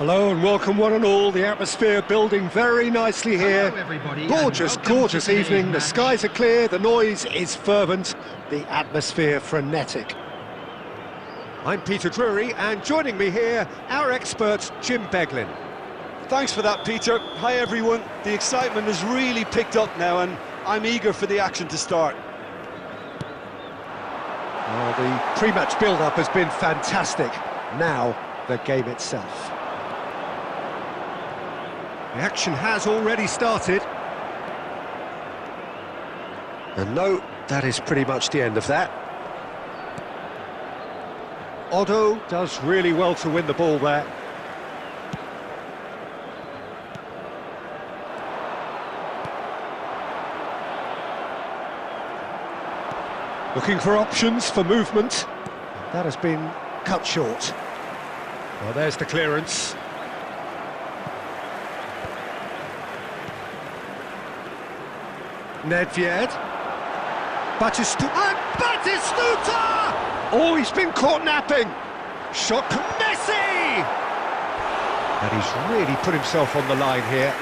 Hello and welcome one and all. The atmosphere building very nicely here. Gorgeous, gorgeous evening. The skies are clear, the noise is fervent, the atmosphere frenetic. I'm Peter Drury, and joining me here, our expert Jim Beglin. Thanks for that, Peter. Hi everyone. The excitement has really picked up now and I'm eager for the action to start. Well, the pre-match build-up has been fantastic. Now, the game itself. The action has already started. And no, that is pretty much the end of that. Otto does really well to win the ball there. Looking for options for movement. That has been cut short. Well, there's the clearance. Nedved. Batistuta! Oh, he's been caught napping! Shot Messi! And he's really put himself on the line here.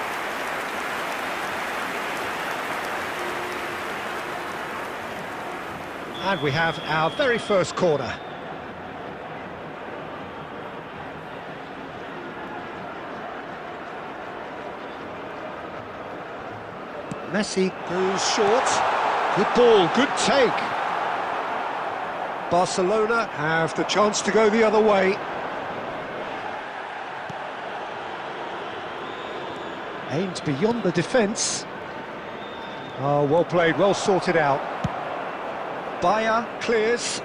And we have our very first corner. Messi goes short. Good ball, good take. Barcelona have the chance to go the other way. Aimed beyond the defence. Oh, well played, well sorted out. Bayer clears.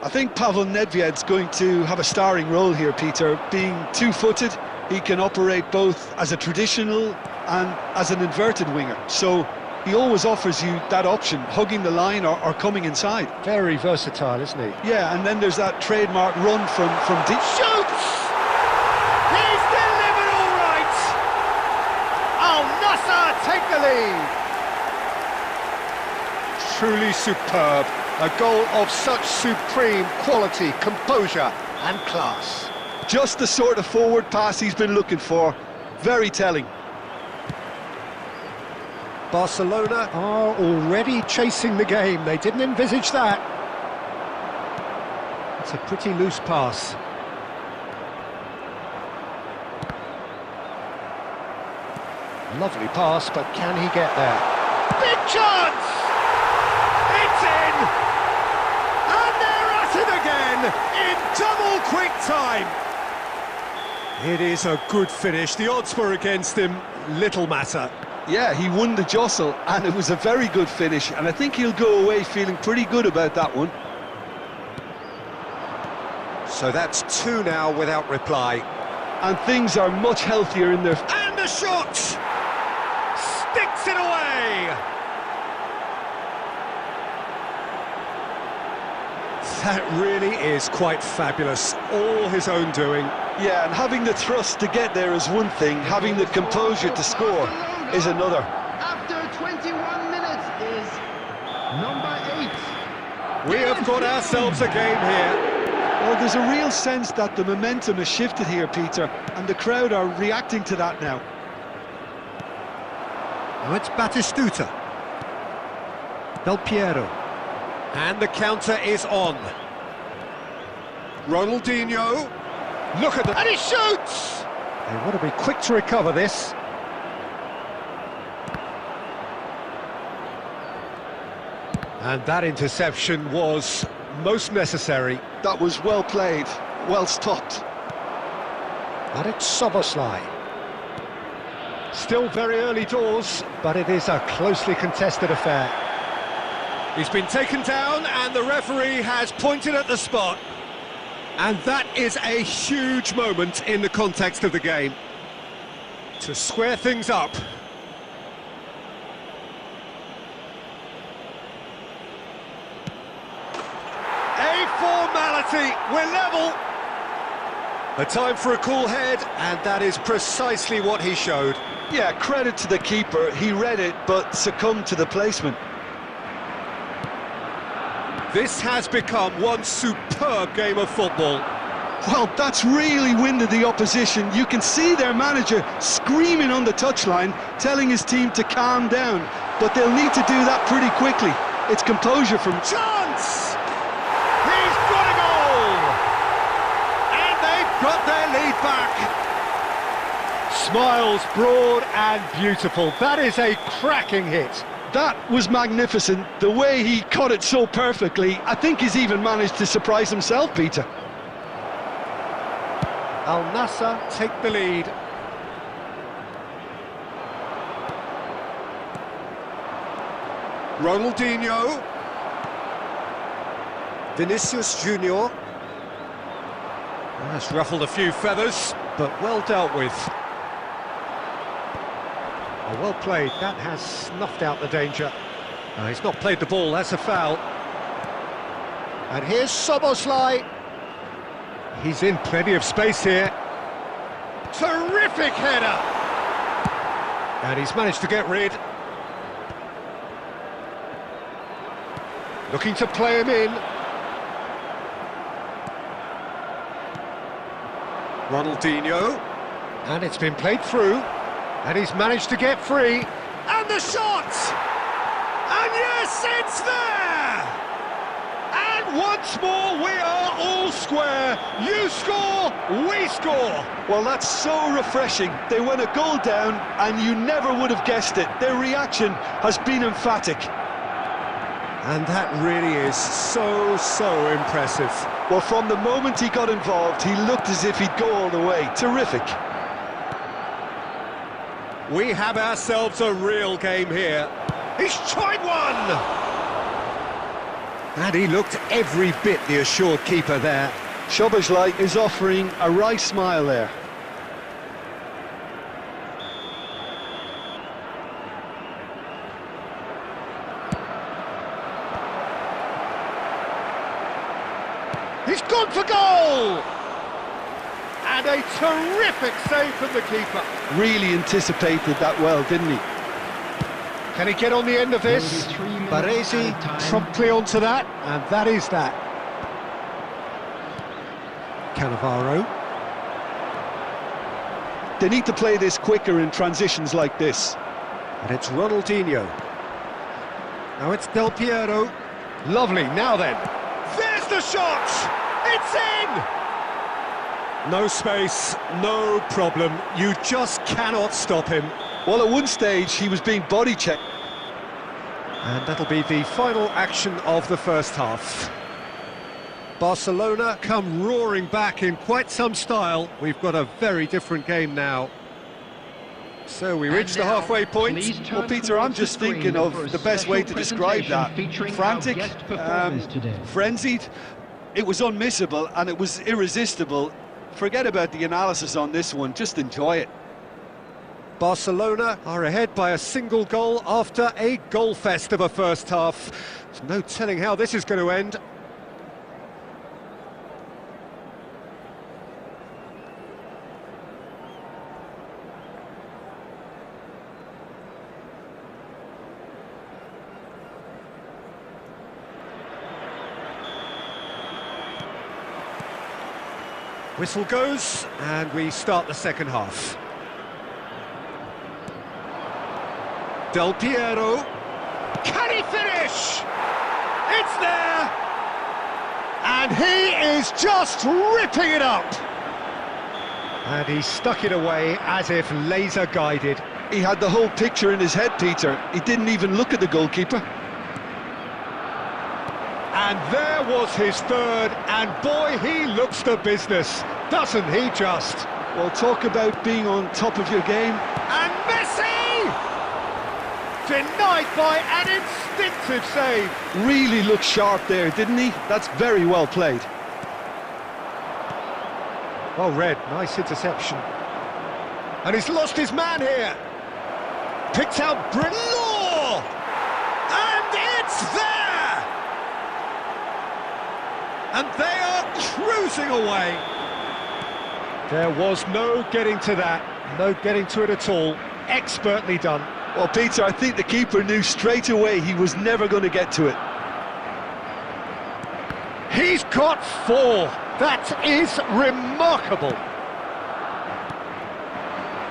I think Pavel Nedved's going to have a starring role here, Peter. Being two-footed, he can operate both as a traditional and as an inverted winger. So he always offers you that option, hugging the line or coming inside. Very versatile, isn't he? Yeah, and then there's that trademark run from deep. Shoots! He's delivered all right! Al Nassr take the lead! Truly superb. A goal of such supreme quality, composure and class. Just the sort of forward pass he's been looking for. Very telling. Barcelona are already chasing the game. They didn't envisage that. It's a pretty loose pass. Lovely pass, but can he get there? Big chance! It's in! And they're at it again in double quick time. It is a good finish. The odds were against him. Little matter. Yeah, he won the jostle, and it was a very good finish, and I think he'll go away feeling pretty good about that one. So that's two now without reply. And things are much healthier in their... And the shot! Sticks it away! That really is quite fabulous. All his own doing. Yeah, and having the thrust to get there is one thing, having the composure to score is another. After 21 minutes is number 8. We have got ourselves a game here. Well, there's a real sense that the momentum has shifted here, Peter, and the crowd are reacting to that now. Now it's Batistuta. Del Piero. And the counter is on. Ronaldinho. Look at that. And he shoots! They want to be quick to recover this. And that interception was most necessary. That was well played, well stopped. And it's Soboslai. Still very early doors, but it is a closely contested affair. He's been taken down and the referee has pointed at the spot. And that is a huge moment in the context of the game. To square things up. A formality, we're level. A time for a cool head, and that is precisely what he showed. Yeah, credit to the keeper, he read it but succumbed to the placement. This has become one superb game of football. Well, that's really winded the opposition. You can see their manager screaming on the touchline, telling his team to calm down. But they'll need to do that pretty quickly. It's composure from... Chance! He's got a goal! And they've got their lead back. Smiles broad and beautiful. That is a cracking hit. That was magnificent. The way he caught it so perfectly. I think he's even managed to surprise himself, Peter. Al Nassr take the lead. Ronaldinho. Vinicius Junior. That's ruffled a few feathers, but well dealt with. Oh, well played. That has snuffed out the danger. He's not played the ball, that's a foul. And here's Szoboszlai. He's in plenty of space here. Terrific header! And he's managed to get rid. Looking to play him in. Ronaldinho. And it's been played through. And he's managed to get free. And the shot! And yes, it's there! And once more, we are all square. You score, we score. Well, that's so refreshing. They went a goal down, and you never would have guessed it. Their reaction has been emphatic. And that really is so impressive. Well, from the moment he got involved, he looked as if he'd go all the way. Terrific. We have ourselves a real game here. He's tried one! And he looked every bit the assured keeper there. Szoboszlai is offering a wry smile there. He's gone for goal! And a terrific save from the keeper. Really anticipated that well, didn't he? Can he get on the end of this? Baresi promptly onto that, and that is that. Cannavaro. They need to play this quicker in transitions like this. And it's Ronaldinho. Now it's Del Piero. Lovely, now then. There's the shot! It's in! No space, no problem. You just cannot stop him. Well, at one stage, he was being body-checked. And that'll be the final action of the first half. Barcelona come roaring back in quite some style. We've got a very different game now. So we reach the halfway point. Well, Peter, I'm just thinking of the best way to describe that. Frantic, frenzied. It was unmissable and it was irresistible. Forget about the analysis on this one, just enjoy it. Barcelona are ahead by a single goal after a goal fest of a first half. There's no telling how this is going to end. Whistle goes, and we start the second half. Del Piero. Can he finish? It's there! And he is just ripping it up! And he stuck it away as if laser guided. He had the whole picture in his head, Peter. He didn't even look at the goalkeeper. And there was his third, and boy, he looks the business, doesn't he just? Well, talk about being on top of your game. And Messi! Denied by an instinctive save. Really looked sharp there, didn't he? That's very well played. Well read, nice interception. And he's lost his man here. Picked out Brillo! And it's there! And they are cruising away. There was no getting to that, no getting to it at all. Expertly done. Well, Peter, I think the keeper knew straight away he was never going to get to it. He's got four. That is remarkable.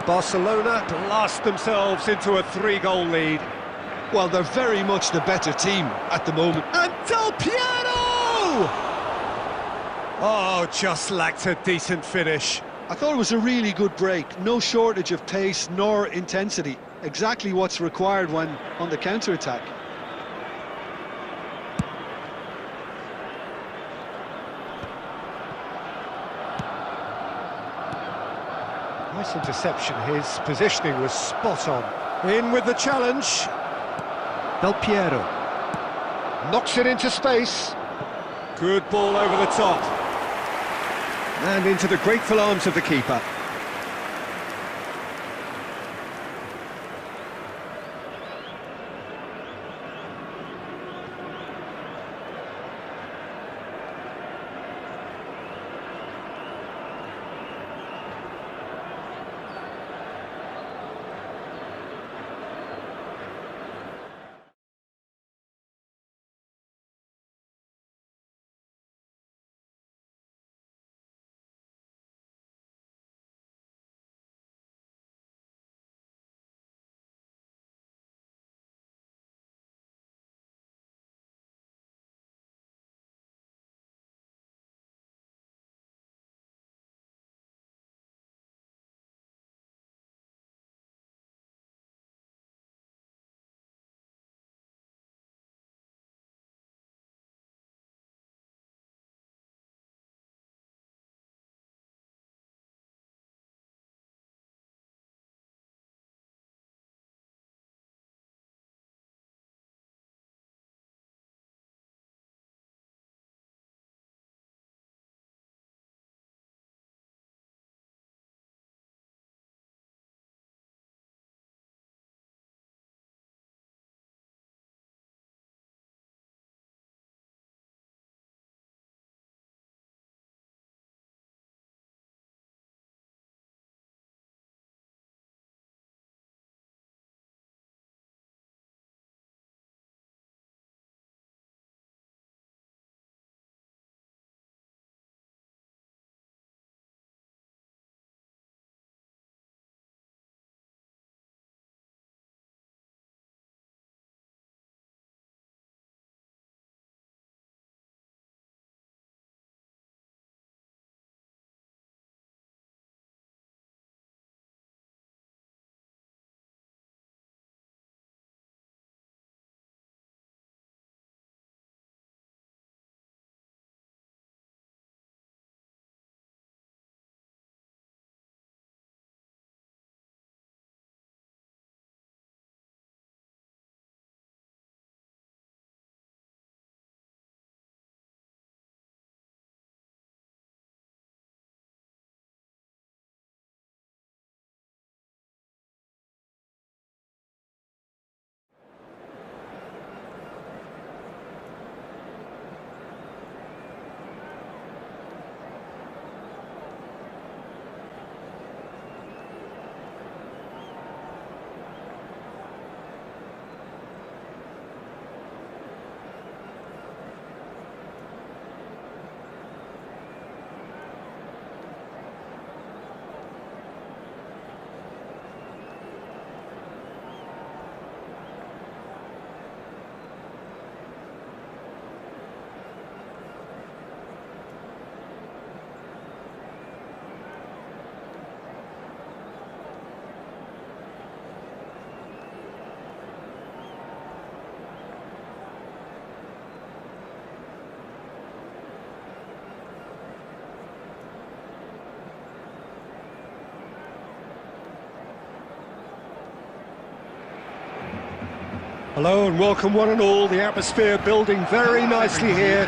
Barcelona blast themselves into a 3-goal lead. Well, they're very much the better team at the moment. And Del Piero! Oh, just lacked a decent finish. I thought it was a really good break. No shortage of pace nor intensity. Exactly what's required when on the counter-attack. Nice interception. His positioning was spot on. In with the challenge. Del Piero. Knocks it into space. Good ball over the top. And into the grateful arms of the keeper. Hello and welcome one and all. The atmosphere building very nicely here.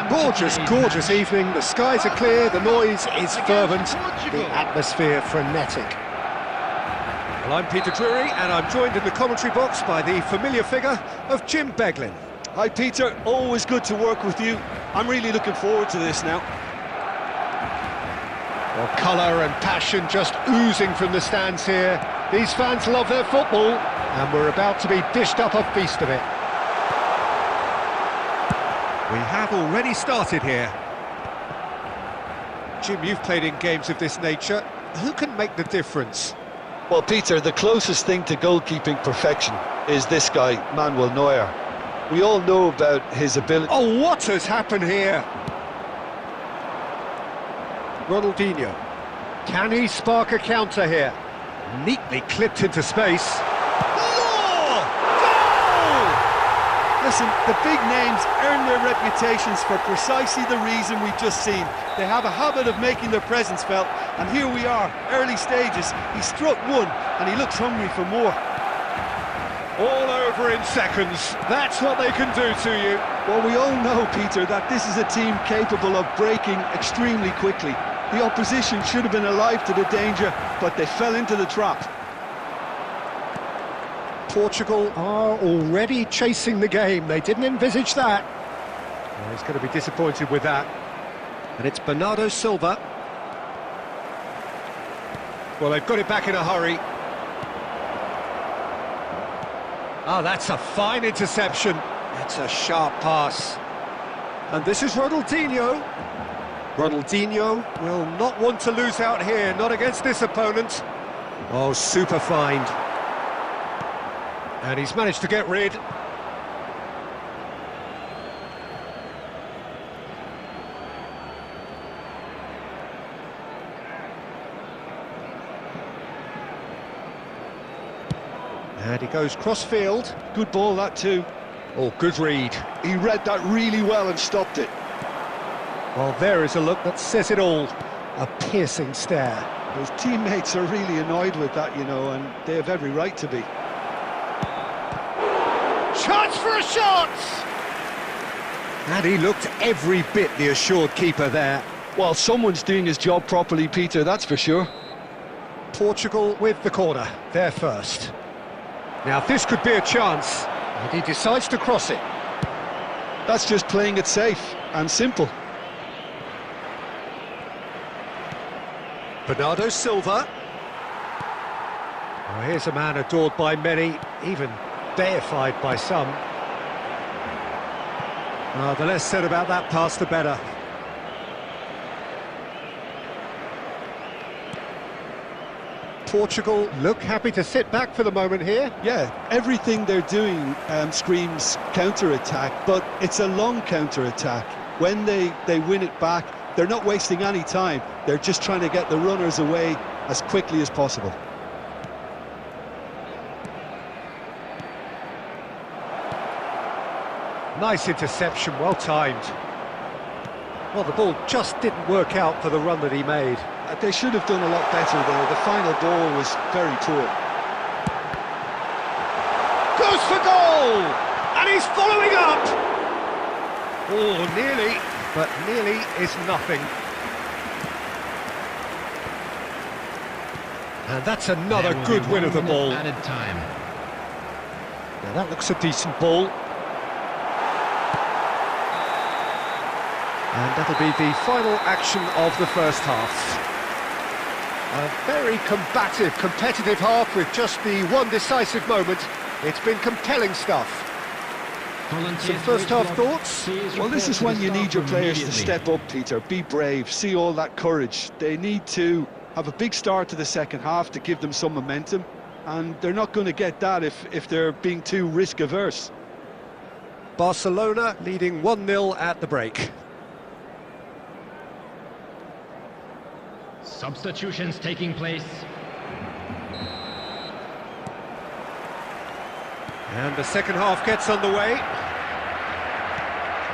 Gorgeous, gorgeous evening. The skies are clear, the noise is fervent, the atmosphere frenetic. Well, I'm Peter Drury and I'm joined in the commentary box by the familiar figure of Jim Beglin. Hi Peter, always good to work with you. I'm really looking forward to this now. Well, colour and passion just oozing from the stands here. These fans love their football, and we're about to be dished up a feast of it. We have already started here. Jim, you've played in games of this nature. Who can make the difference? Well, Peter, the closest thing to goalkeeping perfection is this guy, Manuel Neuer. We all know about his ability. Oh, what has happened here? Ronaldinho. Can he spark a counter here? Neatly clipped into space. Oh! Goal! Listen, the big names earn their reputations for precisely the reason we've just seen. They have a habit of making their presence felt, and here we are, early stages. He struck one, and he looks hungry for more. All over in seconds. That's what they can do to you. Well, we all know, Peter, that this is a team capable of breaking extremely quickly. The opposition should have been alive to the danger, but they fell into the trap. Portugal are already chasing the game. They didn't envisage that. Well, he's going to be disappointed with that. And it's Bernardo Silva. Well, they've got it back in a hurry. Oh, that's a fine interception. That's a sharp pass. And this is Ronaldinho. Ronaldinho will not want to lose out here, not against this opponent. Oh, super find. And he's managed to get rid. And he goes cross-field. Good ball, that too. Oh, good read. He read that really well and stopped it. Well, there is a look that says it all. A piercing stare. His teammates are really annoyed with that, you know, and they have every right to be. Chance for a shot! And he looked every bit the assured keeper there. Well, someone's doing his job properly, Peter, that's for sure. Portugal with the corner, they're first. Now this could be a chance, and he decides to cross it. That's just playing it safe and simple. Bernardo Silva. Oh, here's a man adored by many, even deified by some. Oh, the less said about that pass, the better. Portugal look happy to sit back for the moment here. Yeah, everything they're doing screams counter-attack, but it's a long counter-attack. When they win it back, they're not wasting any time. They're just trying to get the runners away as quickly as possible. Nice interception, well timed. Well, the ball just didn't work out for the run that he made. They should have done a lot better there. The final ball was very poor. Goes for goal! And he's following up! Oh, nearly, but nearly is nothing. And that's another good win of the ball. Added time. Now that looks a decent ball. And that'll be the final action of the first half. A very combative, competitive half with just the one decisive moment. It's been compelling stuff. Some first half thoughts? Well, this is when you need your players to step up, Peter. Be brave, see all that courage. They need to have a big start to the second half to give them some momentum, and they're not going to get that if they're being too risk-averse. Barcelona leading 1-0 at the break. Substitutions taking place. And the second half gets underway.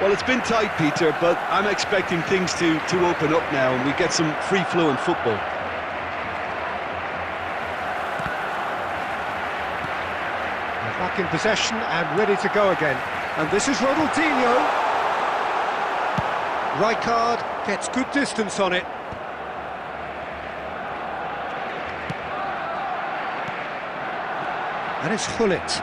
Well, it's been tight, Peter, but I'm expecting things to open up now and we get some free-flowing football. They're back in possession and ready to go again. And this is Ronaldinho. Rijkaard gets good distance on it. And it's Gullit.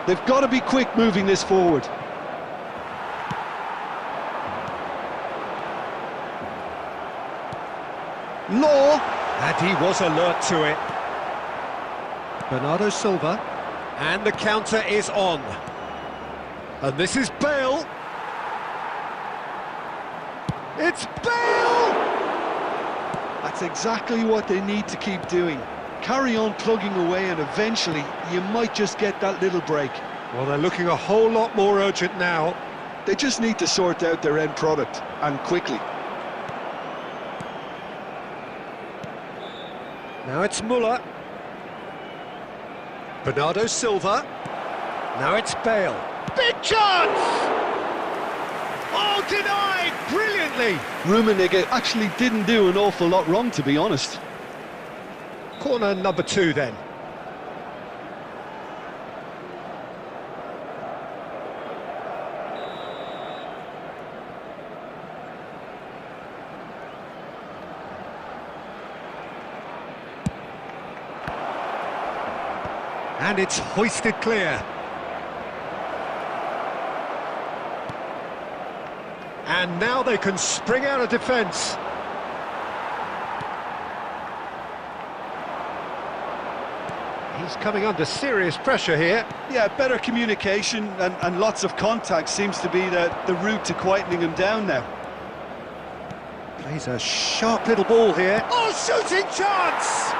They've got to be quick moving this forward. Law, and he was alert to it. Bernardo Silva. And the counter is on. And this is Bale. It's Bale! That's exactly what they need to keep doing. Carry on plugging away and eventually you might just get that little break. Well, they're looking a whole lot more urgent now. They just need to sort out their end product, and quickly. Now it's Muller. Bernardo Silva. Now it's Bale. Big chance! Oh, denied brilliantly! Rummenigge actually didn't do an awful lot wrong, to be honest. Corner number 2 then. And it's hoisted clear. And now they can spring out of defence. He's coming under serious pressure here. Yeah, better communication and lots of contact seems to be the route to quietening him down now. Plays a sharp little ball here. Oh, shooting chance!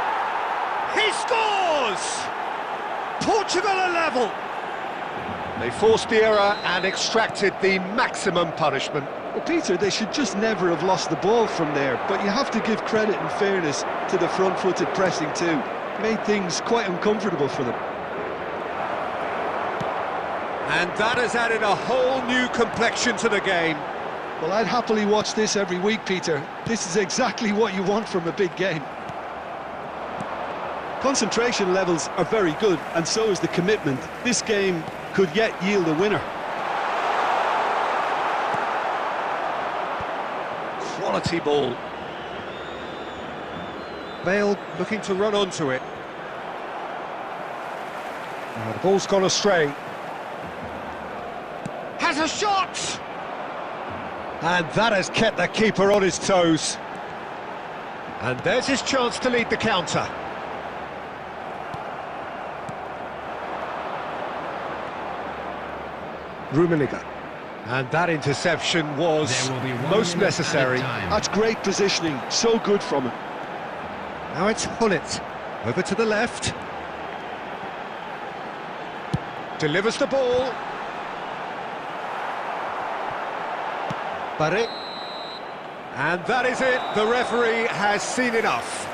He scores! Portugal are level. They forced the error and extracted the maximum punishment. Well, Peter, they should just never have lost the ball from there, but you have to give credit and fairness to the front-footed pressing too. Made things quite uncomfortable for them. And that has added a whole new complexion to the game. Well, I'd happily watch this every week, Peter. This is exactly what you want from a big game. Concentration levels are very good, and so is the commitment. This game could yet yield a winner. Quality ball. Bale looking to run onto it. Now the ball's gone astray. Has a shot! And that has kept the keeper on his toes. And there's his chance to lead the counter. Rummenigge. And that interception was most necessary. That's great positioning, so good from him. Now it's Hullet, over to the left. Delivers the ball. Barre. And that is it, the referee has seen enough.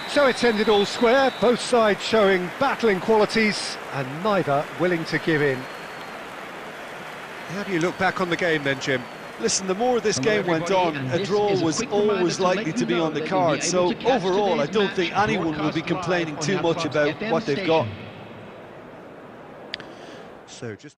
So it's ended all square, both sides showing battling qualities and neither willing to give in. How do you look back on the game then, Jim? Listen, the more this game went on, a draw was always likely to be on the card, so overall I don't think anyone will be complaining too much about what they've got. So just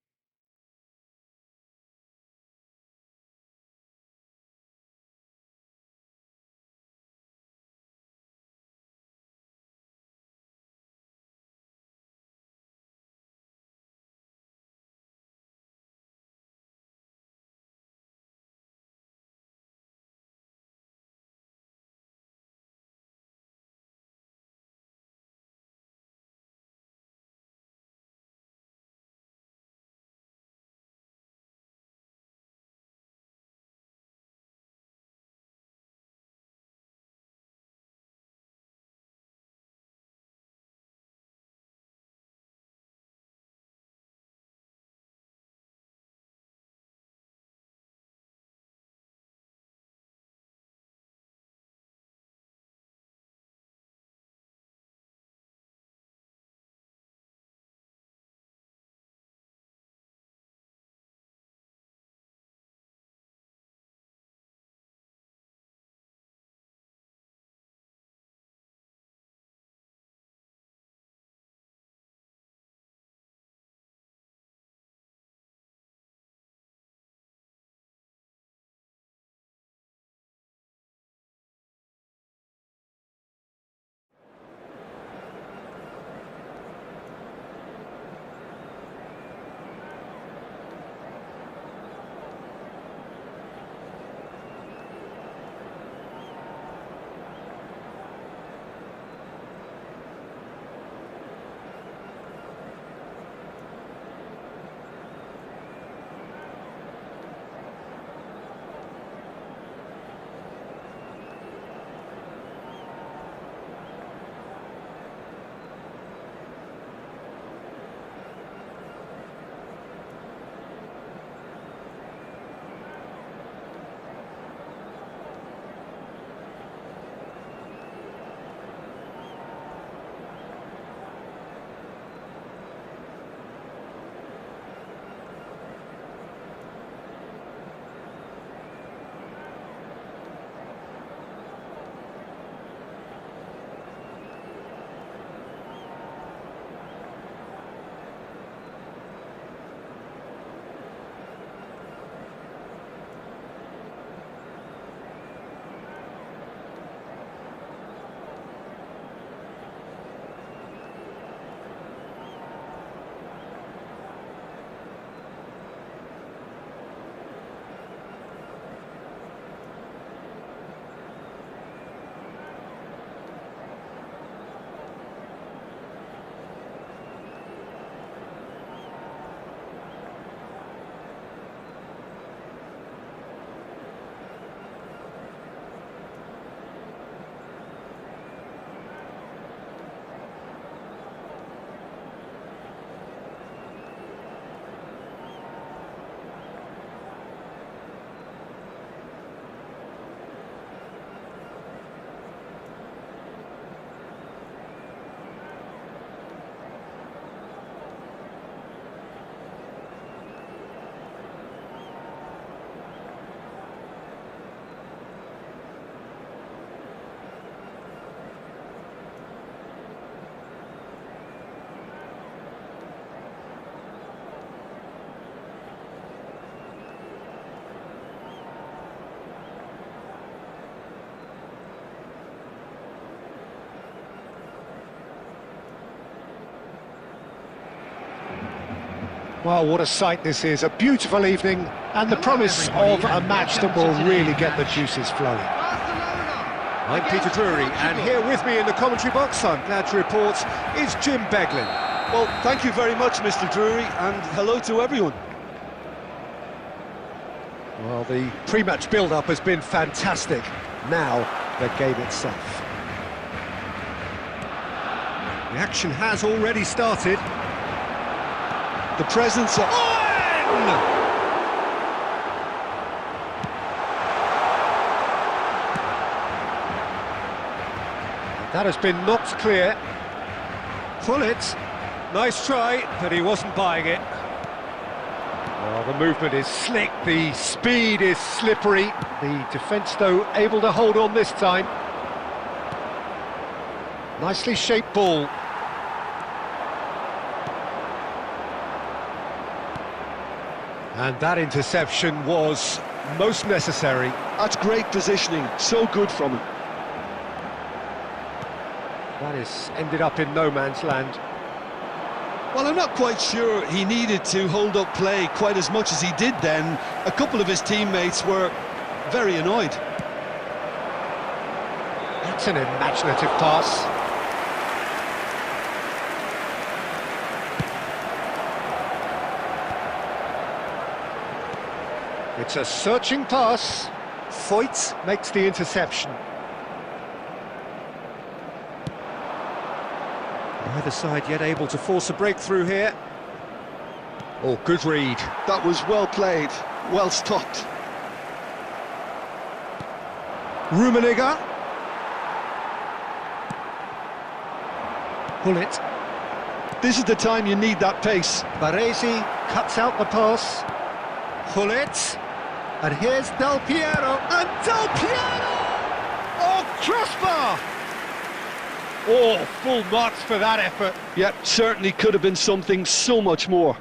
Well, what a sight this is, a beautiful evening, and the promise of a match that will really get the juices flowing. I'm Peter Drury, and here with me in the commentary box, I'm glad to report, is Jim Beglin. Well, thank you very much, Mr. Drury, and hello to everyone. Well, the pre-match build-up has been fantastic. Now, the game itself. The action has already started. The presence of... That has been knocked clear. Pull it. Nice try, but he wasn't buying it. Well, the movement is slick, the speed is slippery. The defence, though, able to hold on this time. Nicely shaped ball. And that interception was most necessary. That's great positioning, so good from him. That has ended up in no man's land. Well, I'm not quite sure he needed to hold up play quite as much as he did then. A couple of his teammates were very annoyed. That's an imaginative pass. It's a searching pass. Foyt makes the interception. Neither side yet able to force a breakthrough here. Oh, good read. That was well played, well stopped. Rummenigge. Pull it. This is the time you need that pace. Baresi cuts out the pass. Pull it. And here's Del Piero. And Del Piero! Oh, crossbar! Oh, full marks for that effort. Yep, certainly could have been something so much more.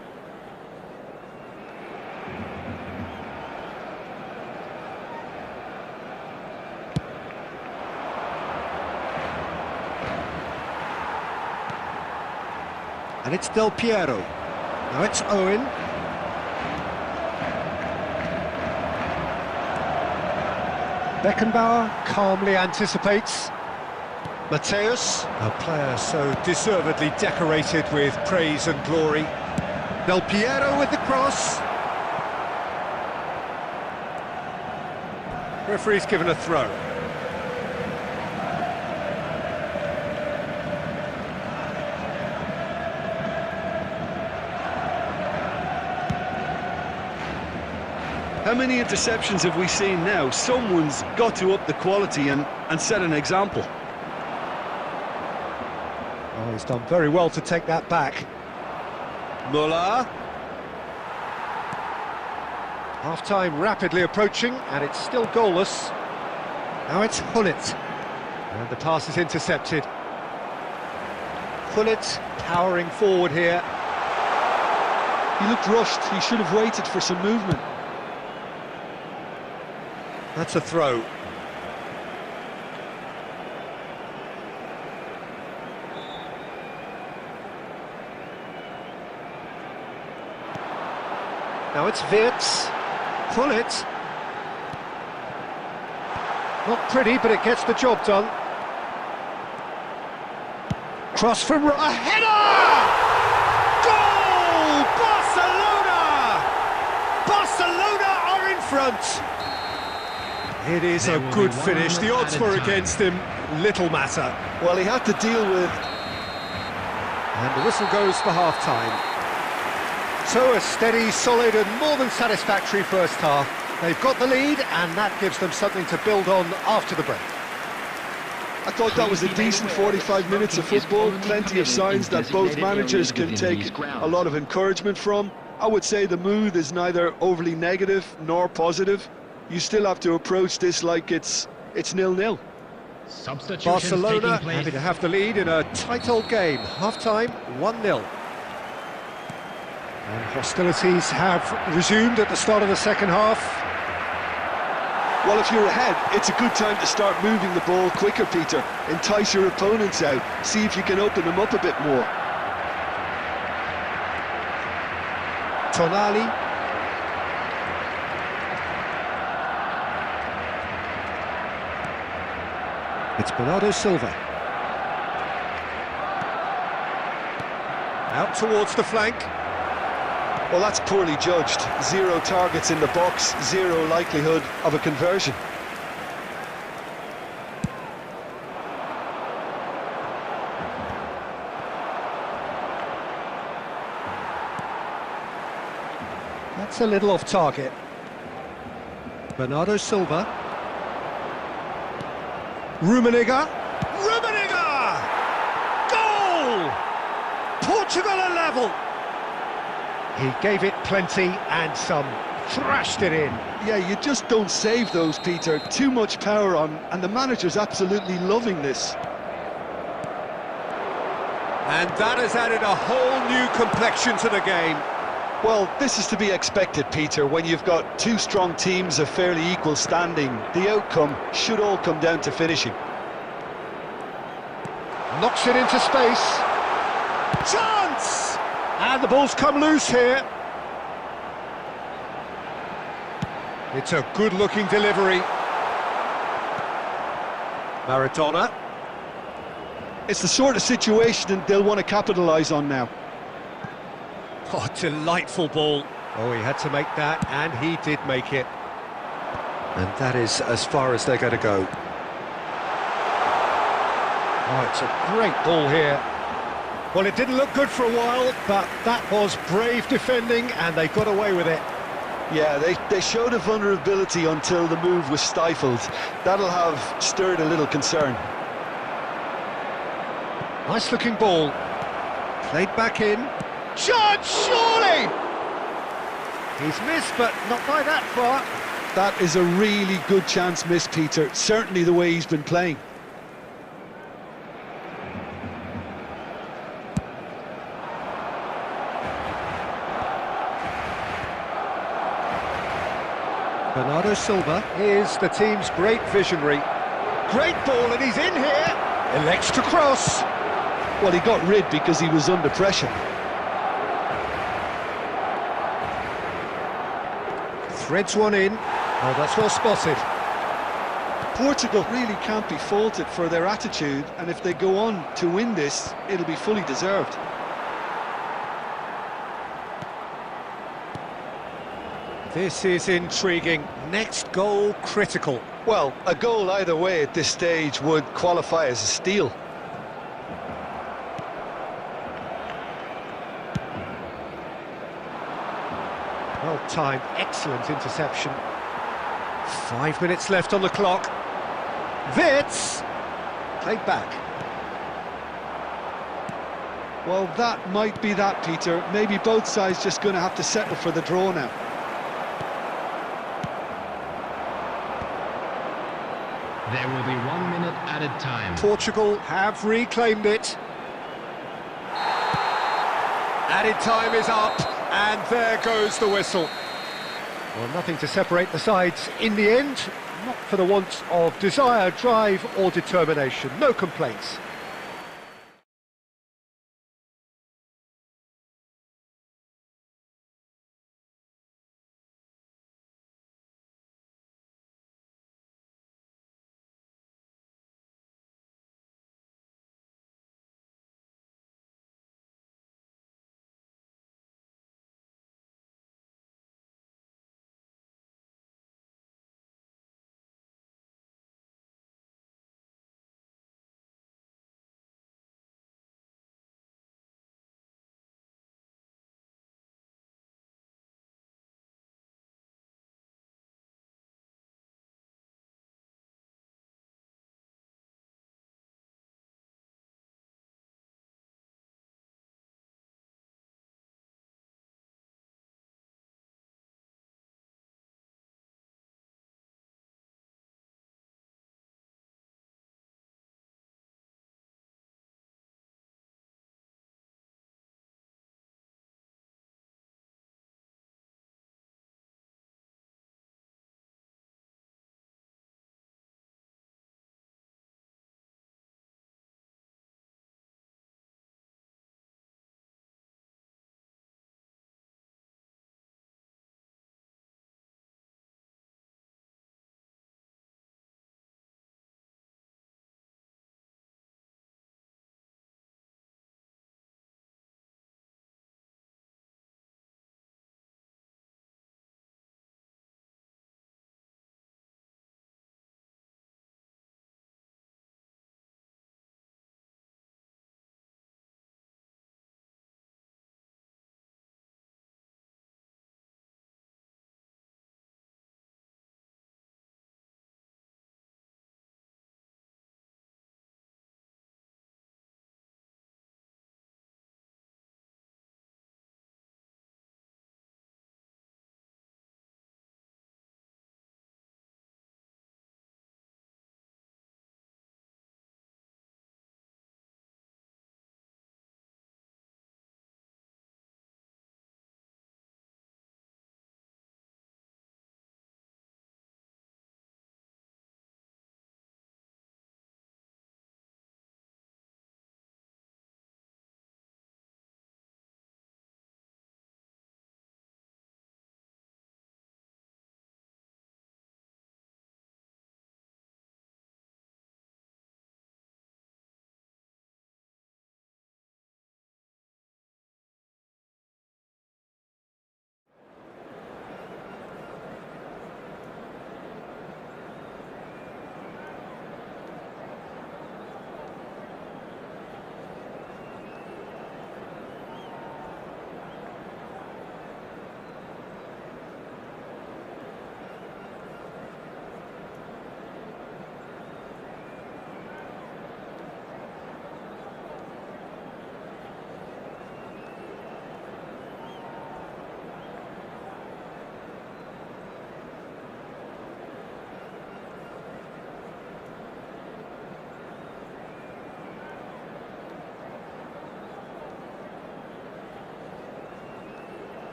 And it's Del Piero. Now it's Owen. Beckenbauer calmly anticipates. Mateus, a player so deservedly decorated with praise and glory. Del Piero with the cross. Referee's given a throw. How many interceptions have we seen now? Someone's got to up the quality and set an example. Oh, he's done very well to take that back. Muller. Half-time rapidly approaching, and it's still goalless. Now it's Hullet. And the pass is intercepted. Hullet powering forward here. He looked rushed. He should have waited for some movement. That's a throw. Now it's Wirtz. Pull it. Not pretty, but it gets the job done. Cross from... a header! Goal! Barcelona! Barcelona are in front. It is a good finish. The odds were against him. Little matter. Well, he had to deal with... And the whistle goes for half-time. So a steady, solid and more than satisfactory first half. They've got the lead and that gives them something to build on after the break. I thought that was a decent 45 minutes of football. Plenty of signs that both managers can take a lot of encouragement from. I would say the mood is neither overly negative nor positive. You still have to approach this like it's 0-0. Barcelona happy to have the lead in a tight old game. Half-time, 1-0. And hostilities have resumed at the start of the second half. Well, if you're ahead, it's a good time to start moving the ball quicker, Peter. Entice your opponents out. See if you can open them up a bit more. Tonali. It's Bernardo Silva. Out towards the flank. Well, that's poorly judged. 0 targets in the box, 0 likelihood of a conversion. That's a little off target. Bernardo Silva. Rummenigge. Rummenigge! Goal! Portugal are level. He gave it plenty and some. Thrashed it in. Yeah, you just don't save those, Peter. Too much power on, and the manager's absolutely loving this. And that has added a whole new complexion to the game. Well, this is to be expected, Peter. When you've got 2 strong teams of fairly equal standing, the outcome should all come down to finishing. Knocks it into space. Chance! And the ball's come loose here. It's a good-looking delivery. Maradona. It's the sort of situation they'll want to capitalise on now. Oh, delightful ball. Oh, he had to make that, and he did make it. And that is as far as they're going to go. Oh, it's a great ball here. Well, it didn't look good for a while, but that was brave defending, and they got away with it. Yeah, they showed a vulnerability until the move was stifled. That'll have stirred a little concern. Nice-looking ball. Played back in. Chance, surely! He's missed, but not by that far. That is a really good chance miss, Peter. Certainly the way he's been playing. Bernardo Silva is the team's great visionary. Great ball, and he's in here. Elects to cross. Well, he got rid because he was under pressure. Threads one in. Oh, that's well spotted. Portugal really can't be faulted for their attitude, and if they go on to win this, it'll be fully deserved. This is intriguing. Next goal critical. Well, a goal either way at this stage would qualify as a steal. Well timed, excellent interception. 5 minutes left on the clock. Wits! Played back. Well, that might be that, Peter. Maybe both sides just going to have to settle for the draw now. There will be 1 minute added time. Portugal have reclaimed it. Added time is up, and there goes the whistle. Well, nothing to separate the sides in the end, not for the want of desire, drive or determination. No complaints.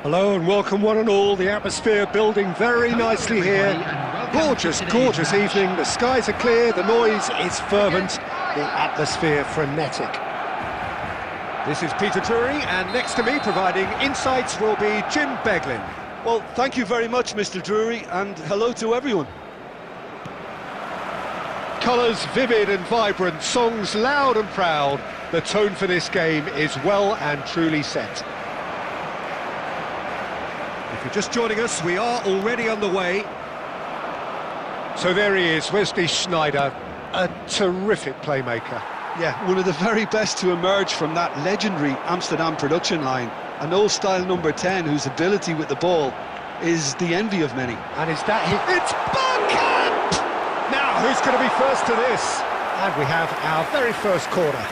Hello and welcome one and all. The atmosphere building very nicely here. Gorgeous, gorgeous evening. The skies are clear, the noise is fervent, the atmosphere frenetic. This is Peter Drury, and next to me providing insights will be Jim Beglin. Well, thank you very much, Mr. Drury, and hello to everyone. Colours vivid and vibrant, songs loud and proud. The tone for this game is well and truly set. If you're just joining us, we are already underway. So there he is, Wesley Sneijder, a terrific playmaker. Yeah, one of the very best to emerge from that legendary Amsterdam production line. An old-style number 10 whose ability with the ball is the envy of many. And is that hit? It's Bergkamp! Now, who's going to be first to this? And we have our very first corner.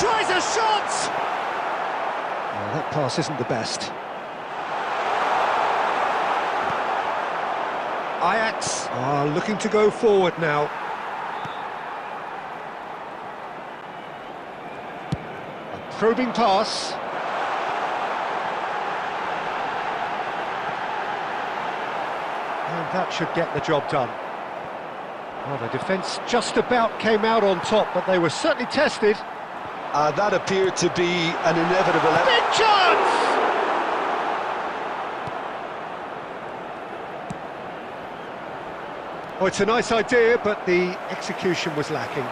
Tries a shot! Well, that pass isn't the best. Ajax are looking to go forward now. A probing pass. And that should get the job done. Well, the defence just about came out on top, but they were certainly tested. That appeared to be an inevitable... Big chance! Oh, it's a nice idea, but the execution was lacking.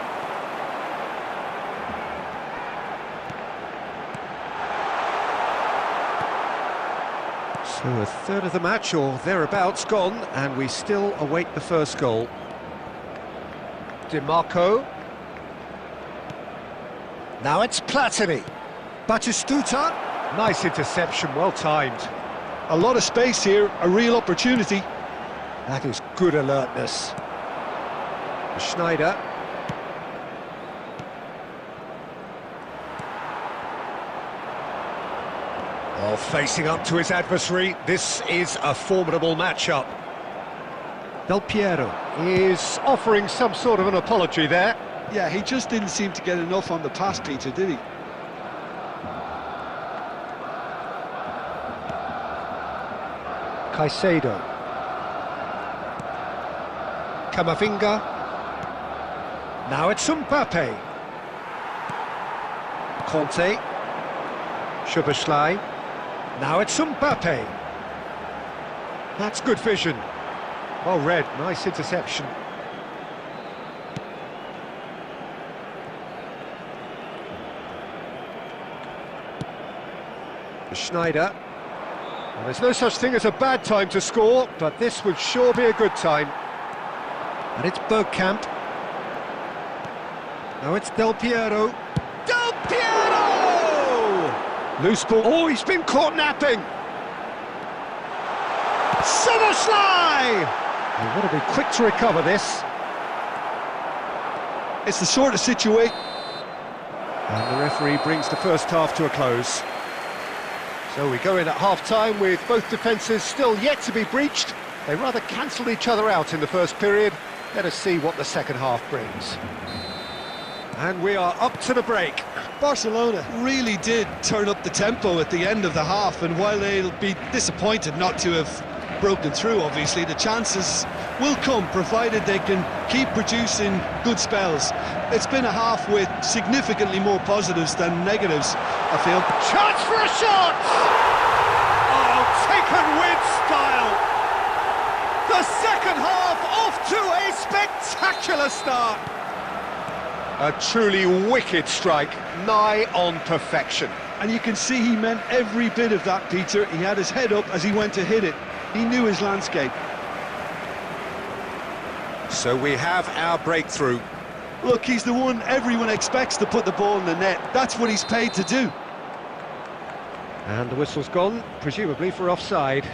So a third of the match, or thereabouts, gone, and we still await the first goal. DiMarco. Now it's Platini. Batistuta. Nice interception, well timed. A lot of space here, a real opportunity. That is good alertness. Sneijder. Oh, facing up to his adversary, this is a formidable matchup. Del Piero is offering some sort of an apology there. Yeah, he just didn't seem to get enough on the pass, Peter, did he? Caicedo. Camavinga. Now it's Mbappe. Conte. Szoboszlai. Now it's Mbappe. That's good vision. Well read, nice interception. Sneijder. Well, there's no such thing as a bad time to score, but this would sure be a good time. And it's Bergkamp. Now it's Del Piero. Del Piero! Loose ball. Oh, he's been caught napping. Szoboszlai! They want to be quick to recover this. It's the sort of situation... And the referee brings the first half to a close. So we go in at half-time with both defences still yet to be breached. They rather cancelled each other out in the first period. Let us see what the second half brings. And we are up to the break. Barcelona really did turn up the tempo at the end of the half, and while they'll be disappointed not to have broken through, obviously, the chances will come, provided they can keep producing good spells. It's been a half with significantly more positives than negatives, I feel. Chance for a shot! Oh, taken with style! The second half off to a spectacular start! A truly wicked strike, nigh on perfection. And you can see he meant every bit of that, Peter. He had his head up as he went to hit it. He knew his landscape. So we have our breakthrough. Look, he's the one everyone expects to put the ball in the net. That's what he's paid to do. And the whistle's gone, presumably for offside.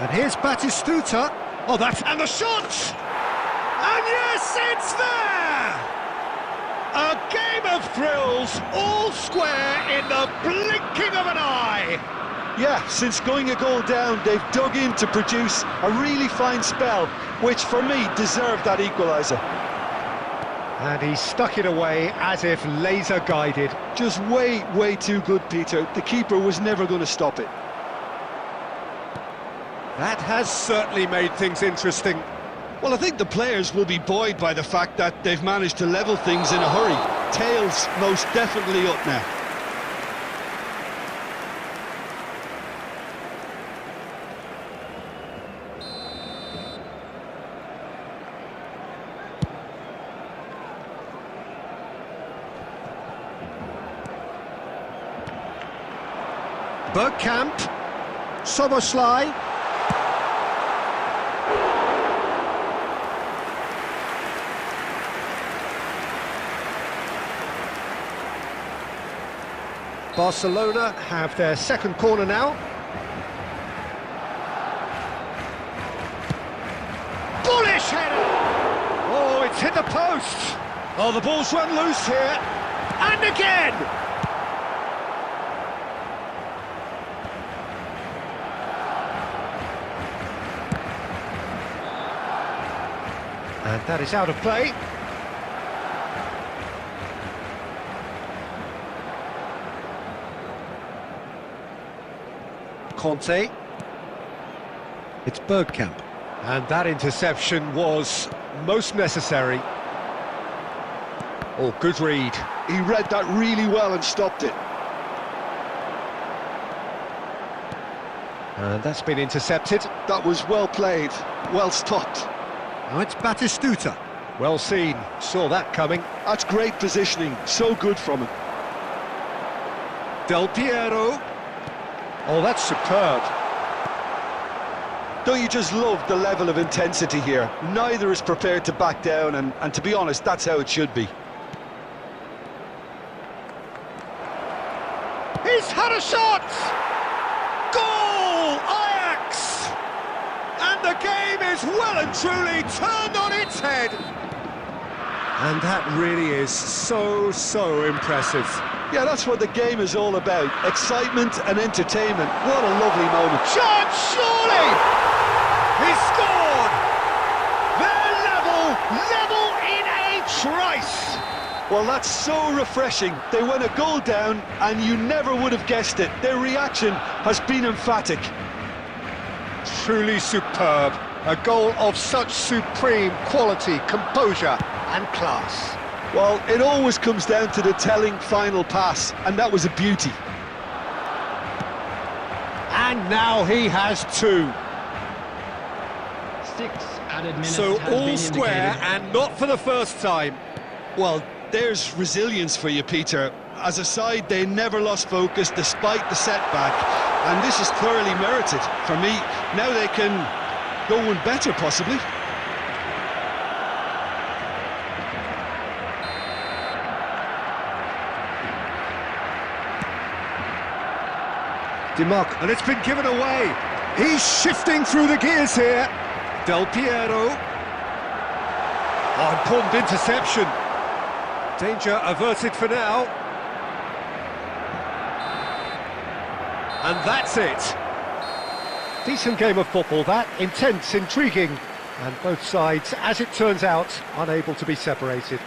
And here's Batistuta. Oh, and the shot! And yes, it's there! A game of thrills, all square in the blinking of an eye. Yeah, since going a goal down, they've dug in to produce a really fine spell, which for me deserved that equaliser. And he stuck it away as if laser guided. Just way too good, Peter. The keeper was never going to stop it. That has certainly made things interesting. Well, I think the players will be buoyed by the fact that they've managed to level things in a hurry. Tails most definitely up now. Bergkamp, Soboslai. Barcelona have their second corner now. Bullish header! Oh, it's hit the post! Oh, the ball's run loose here. And again! And that is out of play. Conte. It's Bergkamp. And that interception was most necessary. Oh, good read. He read that really well and stopped it. And that's been intercepted. That was well played, well stopped. Now it's Batistuta. Well seen, saw that coming. That's great positioning, so good from him. Del Piero. Oh, that's superb. Don't you just love the level of intensity here? Neither is prepared to back down, and to be honest, that's how it should be. He's had a shot! Goal! Ajax! And the game is well and truly turned on its head. And that really is so impressive. Yeah, that's what the game is all about. Excitement and entertainment. What a lovely moment. Shot, surely! He scored! They're level in a trice! Well, that's so refreshing. They went a goal down, and you never would have guessed it. Their reaction has been emphatic. Truly superb. A goal of such supreme quality, composure and class. Well, it always comes down to the telling final pass, and that was a beauty. And now he has two. 6 added minutes So has all been square indicated. and not for the first time. Well, there's resilience for you, Peter. As a side, they never lost focus despite the setback, and this is thoroughly merited. For me, now they can go one better, possibly. Demarc, and it's been given away. He's shifting through the gears here. Del Piero. Oh, important interception. Danger averted for now. And that's it. Decent game of football, that. Intense, intriguing. And both sides, as it turns out, unable to be separated.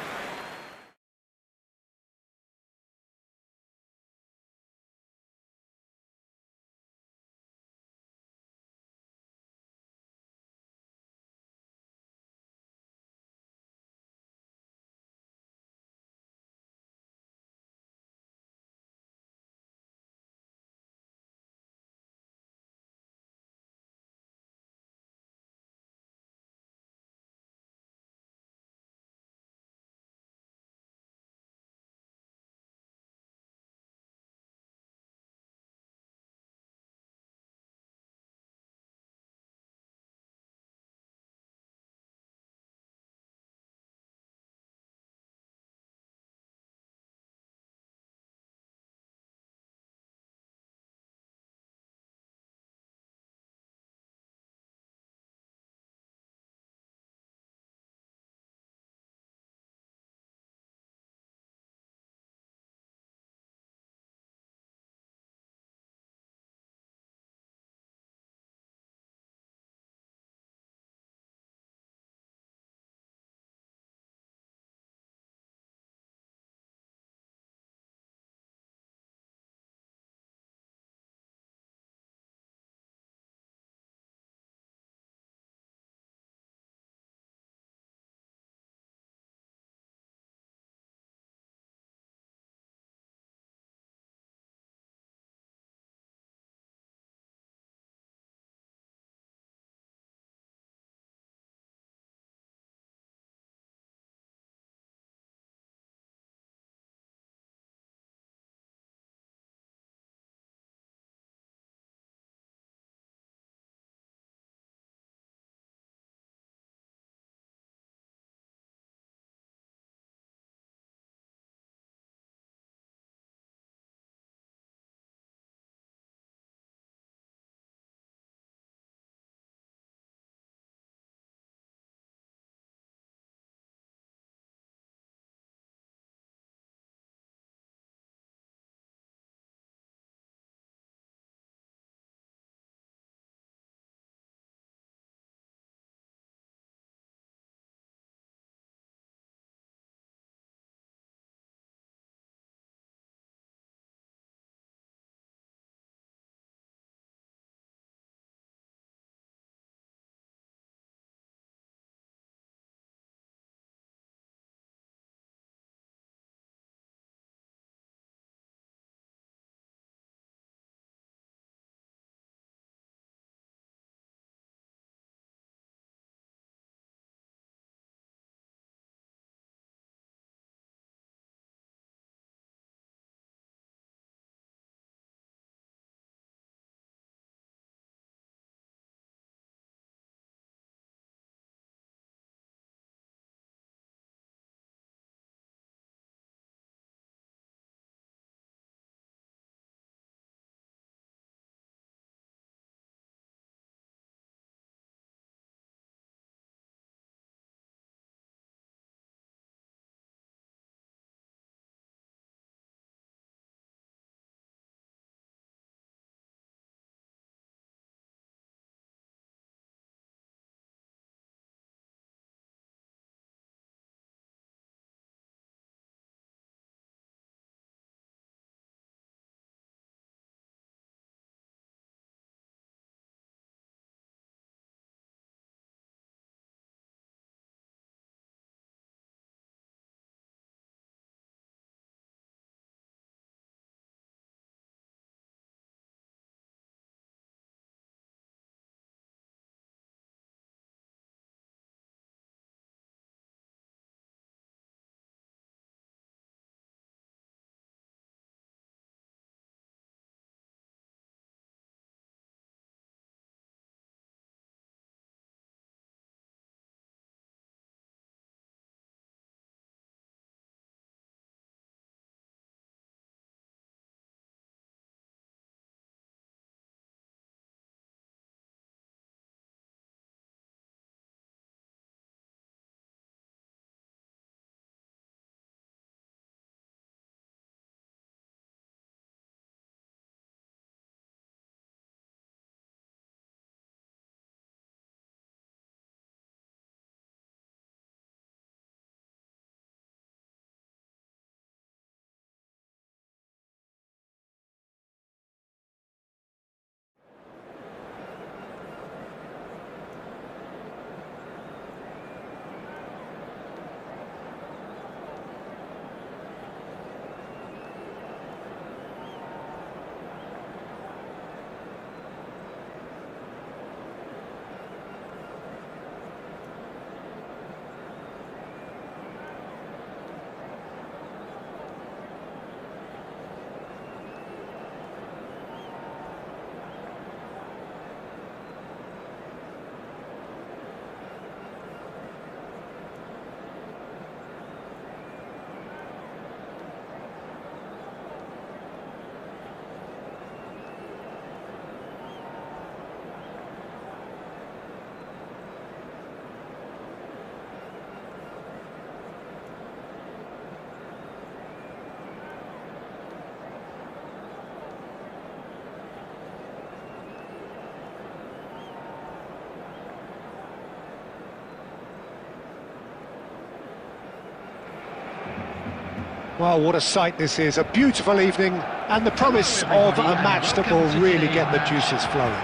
Well, what a sight this is, a beautiful evening, and the promise of a match that will really get the juices flowing.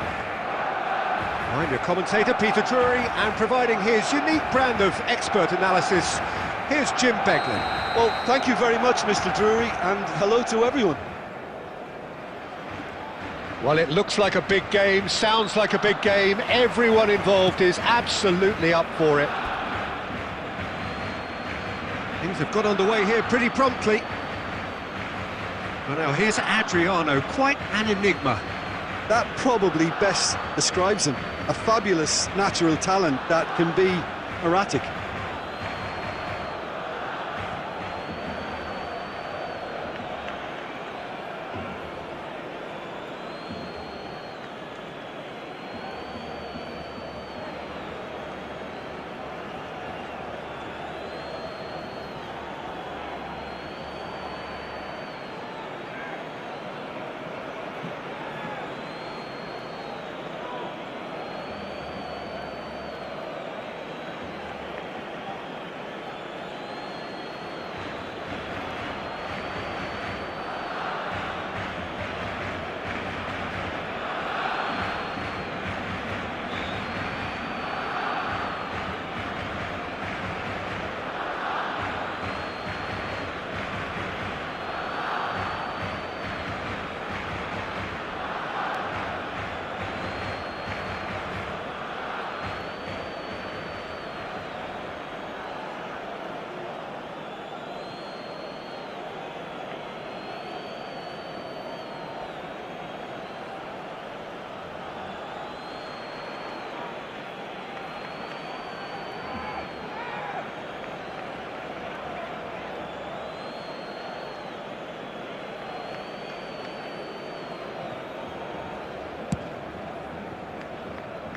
I'm your commentator, Peter Drury, and providing his unique brand of expert analysis, here's Jim Beglin. Well, thank you very much, Mr. Drury, and hello to everyone. Well, it looks like a big game, sounds like a big game, everyone involved is absolutely up for it. Things have got underway here pretty promptly. Well, now here's Adriano, quite an enigma. That probably best describes him. A fabulous natural talent that can be erratic.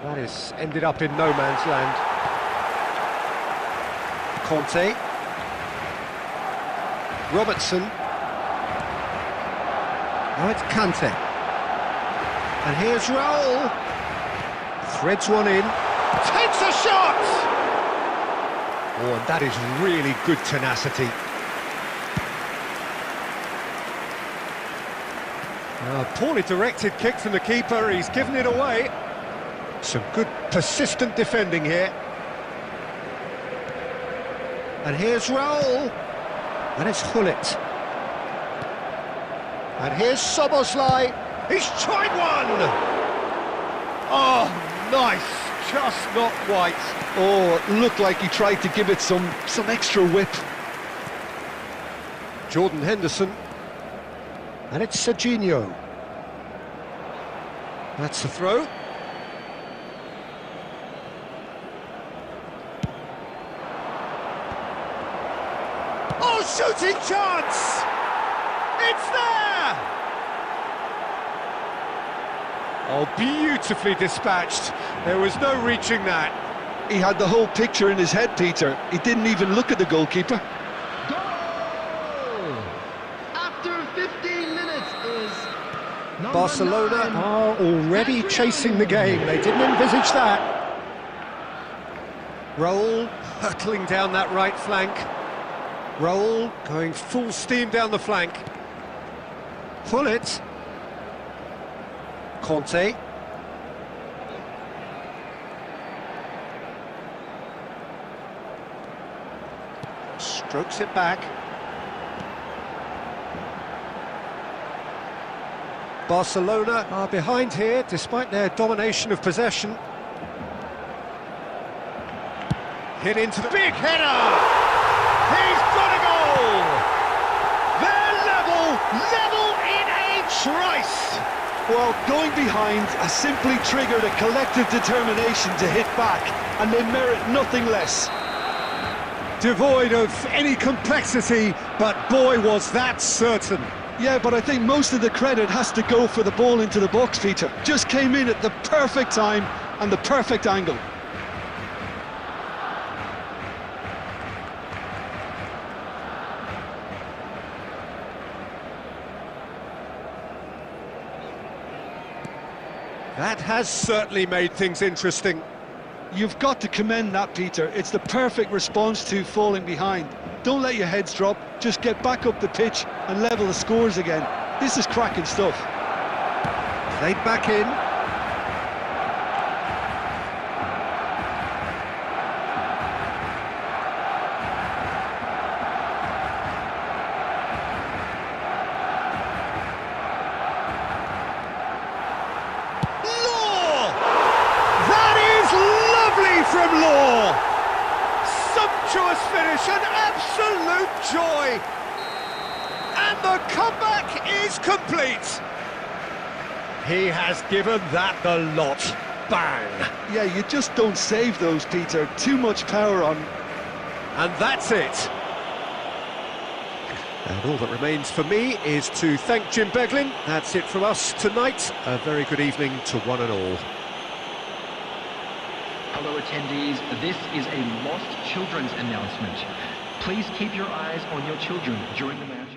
That has ended up in no man's land. Conte. Robertson. Now it's Kante. And here's Raul. Threads one in. Takes a shot! Oh, and that is really good tenacity. A poorly directed kick from the keeper, he's given it away. Some good persistent defending here. And here's Raul. And it's Hullet. And here's Soboslai. He's tried one! Oh, nice. Just not quite. Oh, it looked like he tried to give it some extra whip. Jordan Henderson. And it's Serginho. That's the throw. Oh, shooting chance! It's there! Oh, beautifully dispatched. There was no reaching that. He had the whole picture in his head, Peter. He didn't even look at the goalkeeper. Goal! After 15 minutes is number Barcelona 9. are already chasing the game. They didn't envisage that. Raul hurtling down that right flank. Raul going full steam down the flank. Hullet. Conte. Strokes it back. Barcelona are behind here despite their domination of possession. Hit into the big header! He's got a goal! They're level in a trice! Well, going behind has simply triggered a collective determination to hit back, and they merit nothing less. Devoid of any complexity, but boy was that certain. Yeah, but I think most of the credit has to go for the ball into the box, Peter. Just came in at the perfect time and the perfect angle. That has certainly made things interesting. You've got to commend that, Peter. It's the perfect response to falling behind. Don't let your heads drop, just get back up the pitch and level the scores again. This is cracking stuff. Played back in. From Law, sumptuous finish, an absolute joy, and the comeback is complete. He has given that the lot. Bang! Yeah, you just don't save those, Peter. Too much power on. And that's it. And all that remains for me is to thank Jim Beglin. That's it from us tonight. A very good evening to one and all. Hello attendees, this is a Lost Children's announcement. Please keep your eyes on your children during the match.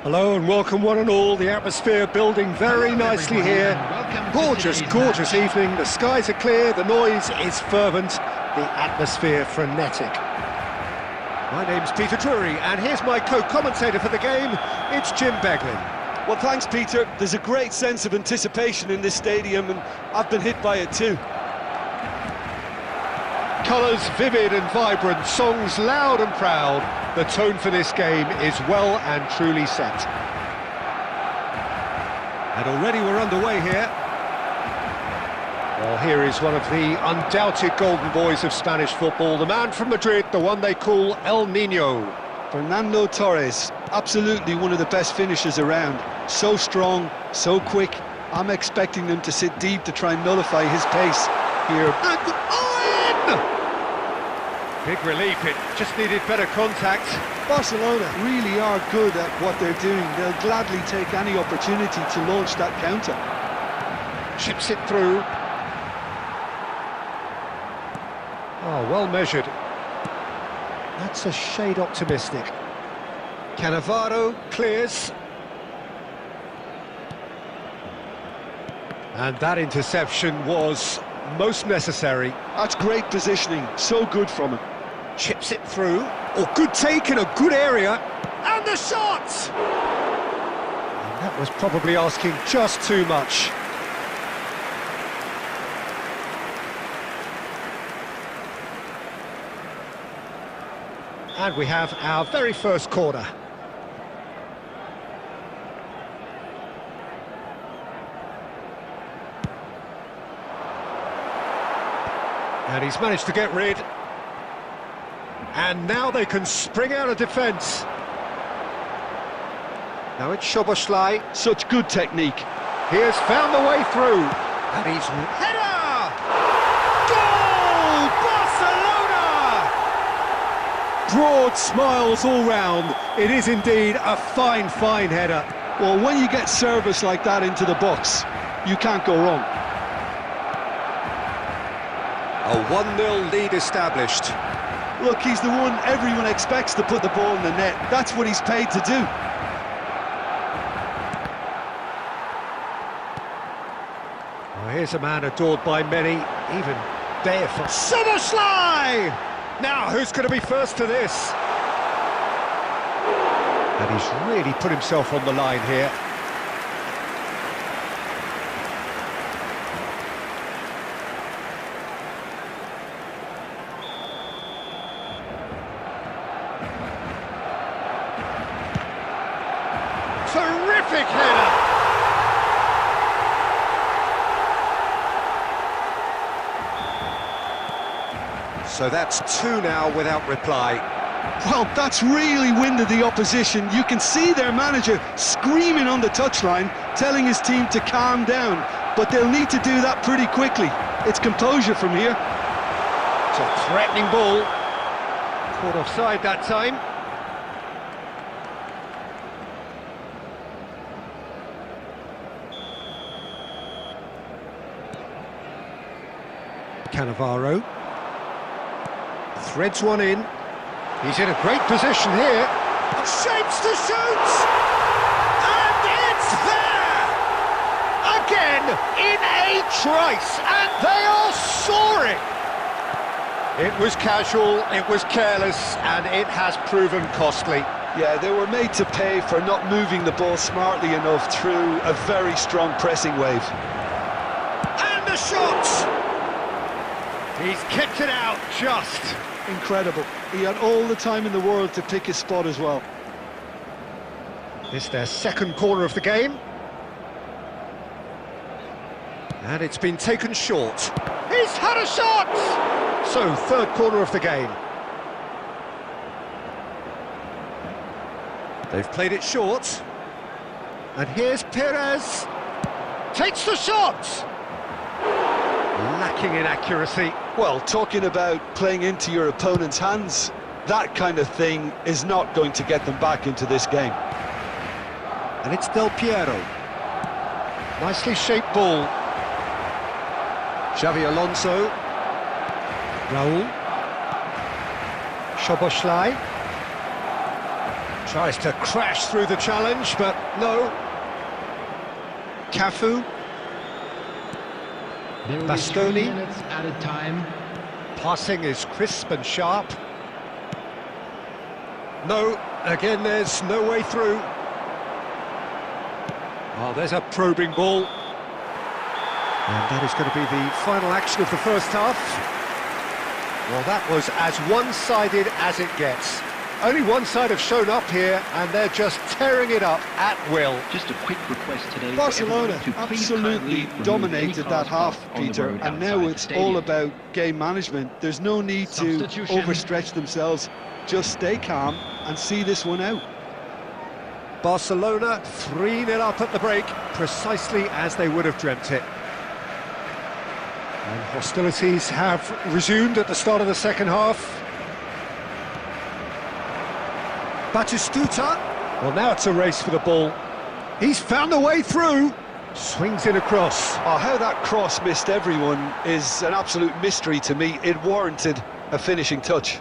Hello and welcome one and all. The atmosphere building very nicely here. Gorgeous, gorgeous evening. The skies are clear, the noise is fervent, the atmosphere frenetic. My name's Peter Drury and here's my co-commentator for the game. It's Jim Beglin. Well, thanks, Peter. There's a great sense of anticipation in this stadium and I've been hit by it too. Colours vivid and vibrant, songs loud and proud. The tone for this game is well and truly set. And already we're underway here. Well, here is one of the undoubted golden boys of Spanish football, the man from Madrid, the one they call El Niño. Fernando Torres. absolutely one of the best finishers around. So strong, so quick. I'm expecting them to sit deep to try and nullify his pace here. And big relief, it just needed better contact. Barcelona really are good at what they're doing. They'll gladly take any opportunity to launch that counter. Chips it through. Oh, well measured. That's a shade optimistic. Cannavaro clears. And that interception was most necessary. That's great positioning, so good from him. Chips it through. Oh, good take in a good area. And the shot! And that was probably asking just too much. And we have our very first corner. And he's managed to get rid. And now they can spring out of defence. Now it's Szoboszlai. Such good technique. He has found the way through. And he's... header! Goal! Barcelona! Broad smiles all round. It is indeed a fine, fine header. Well, when you get service like that into the box, you can't go wrong. A 1-0 lead established. Look, he's the one everyone expects to put the ball in the net. That's what he's paid to do. Well, here's a man adored by many, even deified. Szoboszlai! Now, who's going to be first to this? And he's really put himself on the line here. Terrific header! So that's two now without reply. Well, that's really winded the opposition. You can see their manager screaming on the touchline, telling his team to calm down. But they'll need to do that pretty quickly. It's composure from here. It's a threatening ball. Caught offside that time. Cannavaro threads one in. He's in a great position here. Shapes to shoot! And it's there! Again, in a trice, and they are soaring! It was casual, it was careless, and it has proven costly. Yeah, they were made to pay for not moving the ball smartly enough through a very strong pressing wave. And the shot! He's kicked it out, just. Incredible. He had all the time in the world to pick his spot as well. This their second corner of the game. And it's been taken short. He's had a shot! So, third corner of the game. They've played it short. And here's Perez. Takes the shot! Lacking in accuracy. Well, talking about playing into your opponent's hands, that kind of thing is not going to get them back into this game. And it's Del Piero. Nicely shaped ball. Xavi Alonso. Raul. Szoboszlai. Tries to crash through the challenge, but no. Cafu. Bastoni. Added time. Passing is crisp and sharp. No, again there's no way through. Oh, there's a probing ball. And that is going to be the final action of the first half. Well, that was as one-sided as it gets. Only one side have shown up here, and they're just tearing it up at will. Just a quick request today. Barcelona absolutely dominated that half, Peter, and now it's all about game management. There's no need to overstretch themselves. Just stay calm and see this one out. Barcelona 3-0 up at the break, precisely as they would have dreamt it. And hostilities have resumed at the start of the second half. Batistuta. Well, now it's a race for the ball. He's found a way through. Swings it across. Oh, how that cross missed everyone is an absolute mystery to me. It warranted a finishing touch.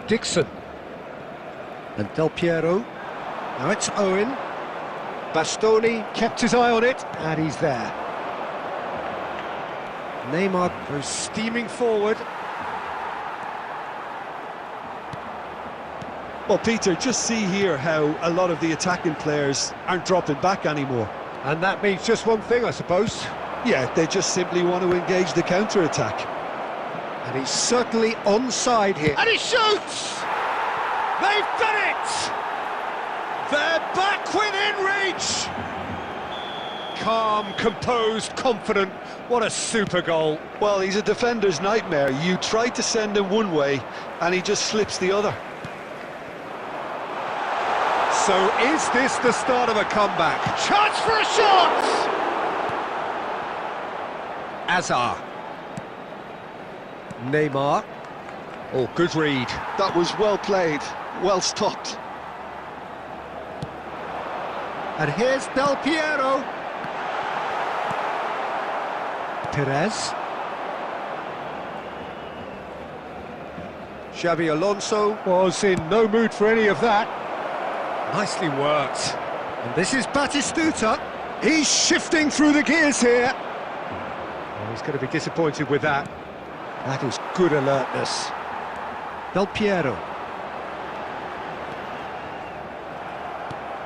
Dixon. And Del Piero. Now it's Owen. Bastoni kept his eye on it, and he's there. Neymar goes steaming forward. Well, Peter, just see here how a lot of the attacking players aren't dropping back anymore. And that means just one thing, I suppose. Yeah, they just simply want to engage the counter-attack. And he's certainly onside here. And he shoots! They've done it! They're back within reach! Calm, composed, confident. What a super goal. Well, he's a defender's nightmare. You try to send him one way, and he just slips the other. So is this the start of a comeback? Chance for a shot! Azar. Neymar. Oh, good read. That was well played, well stopped. And here's Del Piero. Perez. Xabi Alonso was in no mood for any of that. Nicely worked. And this is Batistuta. He's shifting through the gears here. Oh, he's going to be disappointed with that. That is good alertness. Del Piero.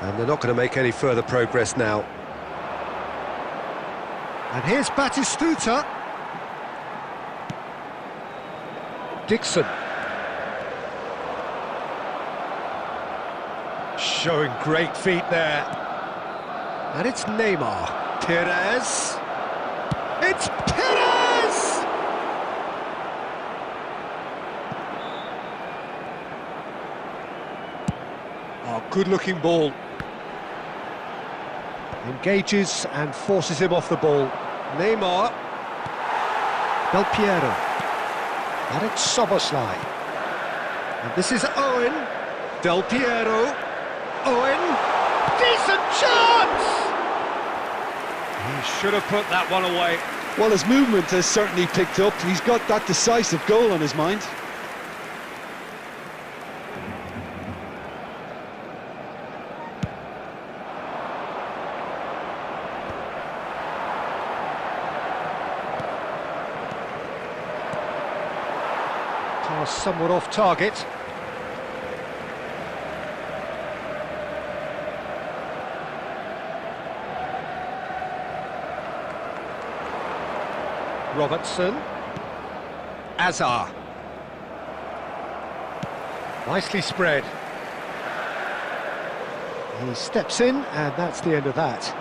And they're not going to make any further progress now. And here's Batistuta. Dixon. Showing great feet there. And it's Neymar. Perez. It's Perez! Oh, good-looking ball. Engages and forces him off the ball. Neymar. Del Piero. And it's Szoboszlai. And this is Owen. Del Piero. Owen. Decent chance! He should have put that one away. Well, his movement has certainly picked up. He's got that decisive goal on his mind. Somewhat off target. Robertson. Azar. Nicely spread. He steps in, and that's the end of that.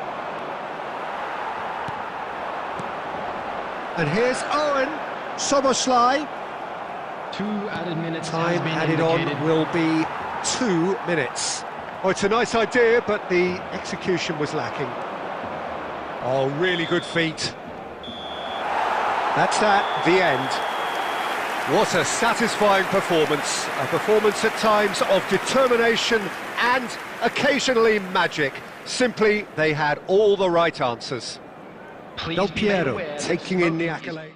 And here's Owen. Szoboszlai. 2 added minutes. Time added on will be 2 minutes. Oh, it's a nice idea, but the execution was lacking. Oh, really good feet. That's that, the end. What a satisfying performance. A performance at times of determination and occasionally magic. Simply, they had all the right answers. Del Piero taking in the accolade.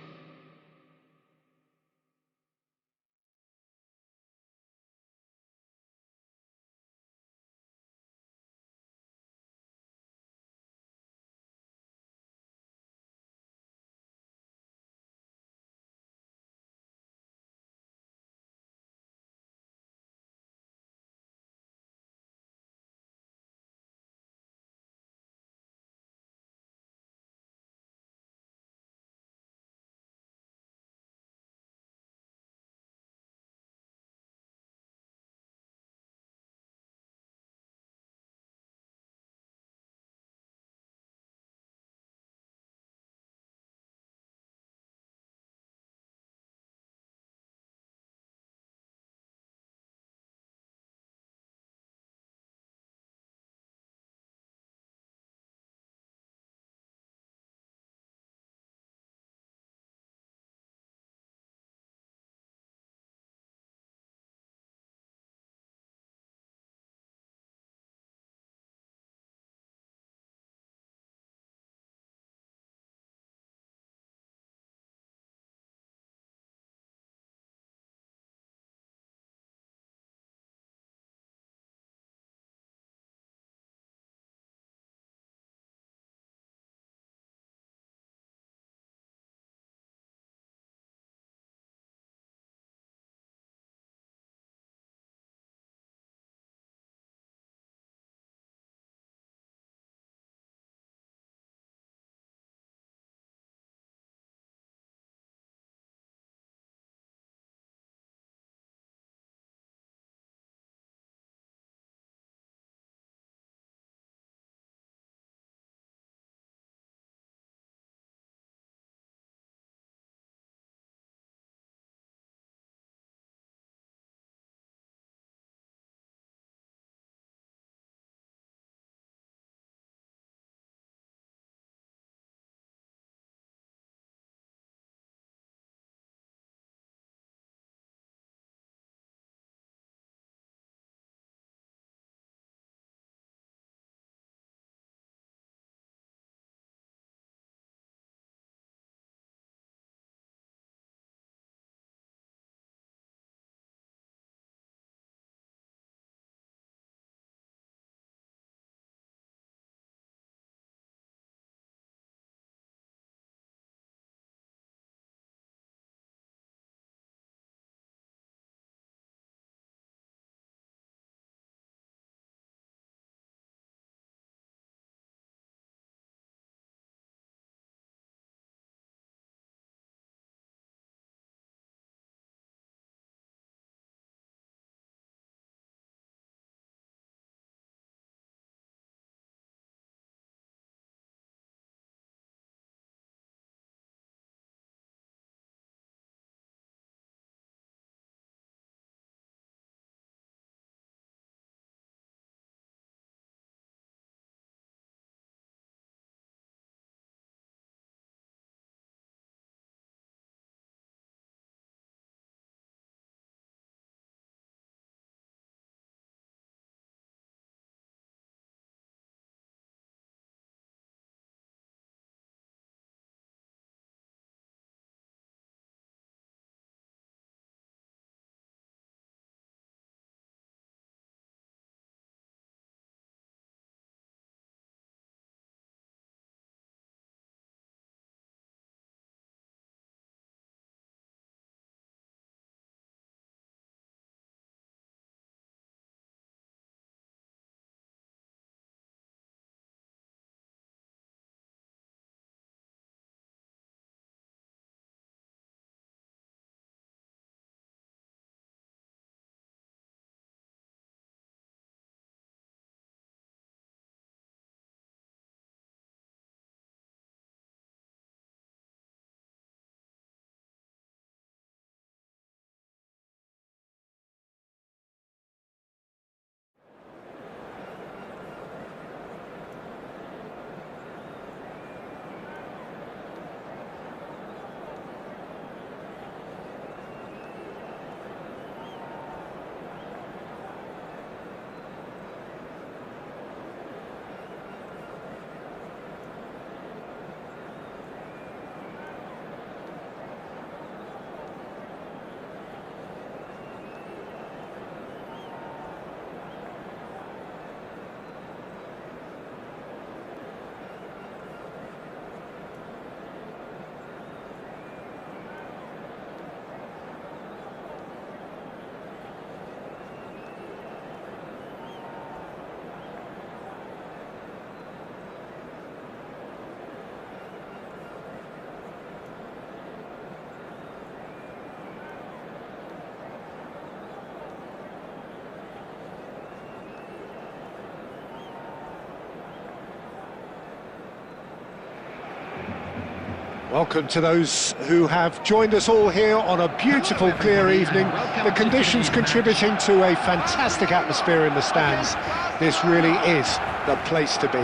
Welcome to those who have joined us all here on a beautiful, clear evening. The conditions contributing to a fantastic atmosphere in the stands. This really is the place to be.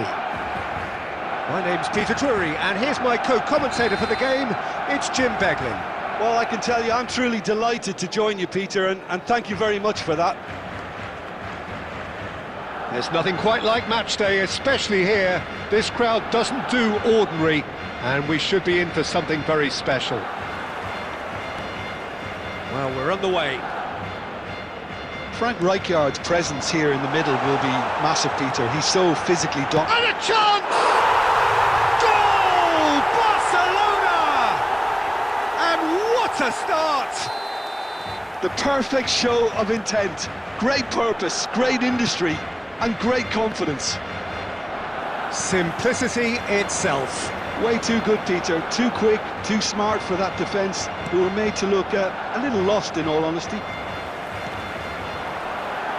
My name's Peter Drury, and here's my co-commentator for the game. It's Jim Beglin. Well, I can tell you, I'm truly delighted to join you, Peter, and thank you very much for that. There's nothing quite like match day, especially here. This crowd doesn't do ordinary, and we should be in for something very special. Well, we're on the way. Frank Rijkaard's presence here in the middle will be massive, Peter. He's so physically dominant. And a chance! Goal! Barcelona! And what a start! The perfect show of intent. Great purpose, great industry, and great confidence. Simplicity itself. Way too good, Peter. Too quick, too smart for that defence, who were made to look a little lost, in all honesty.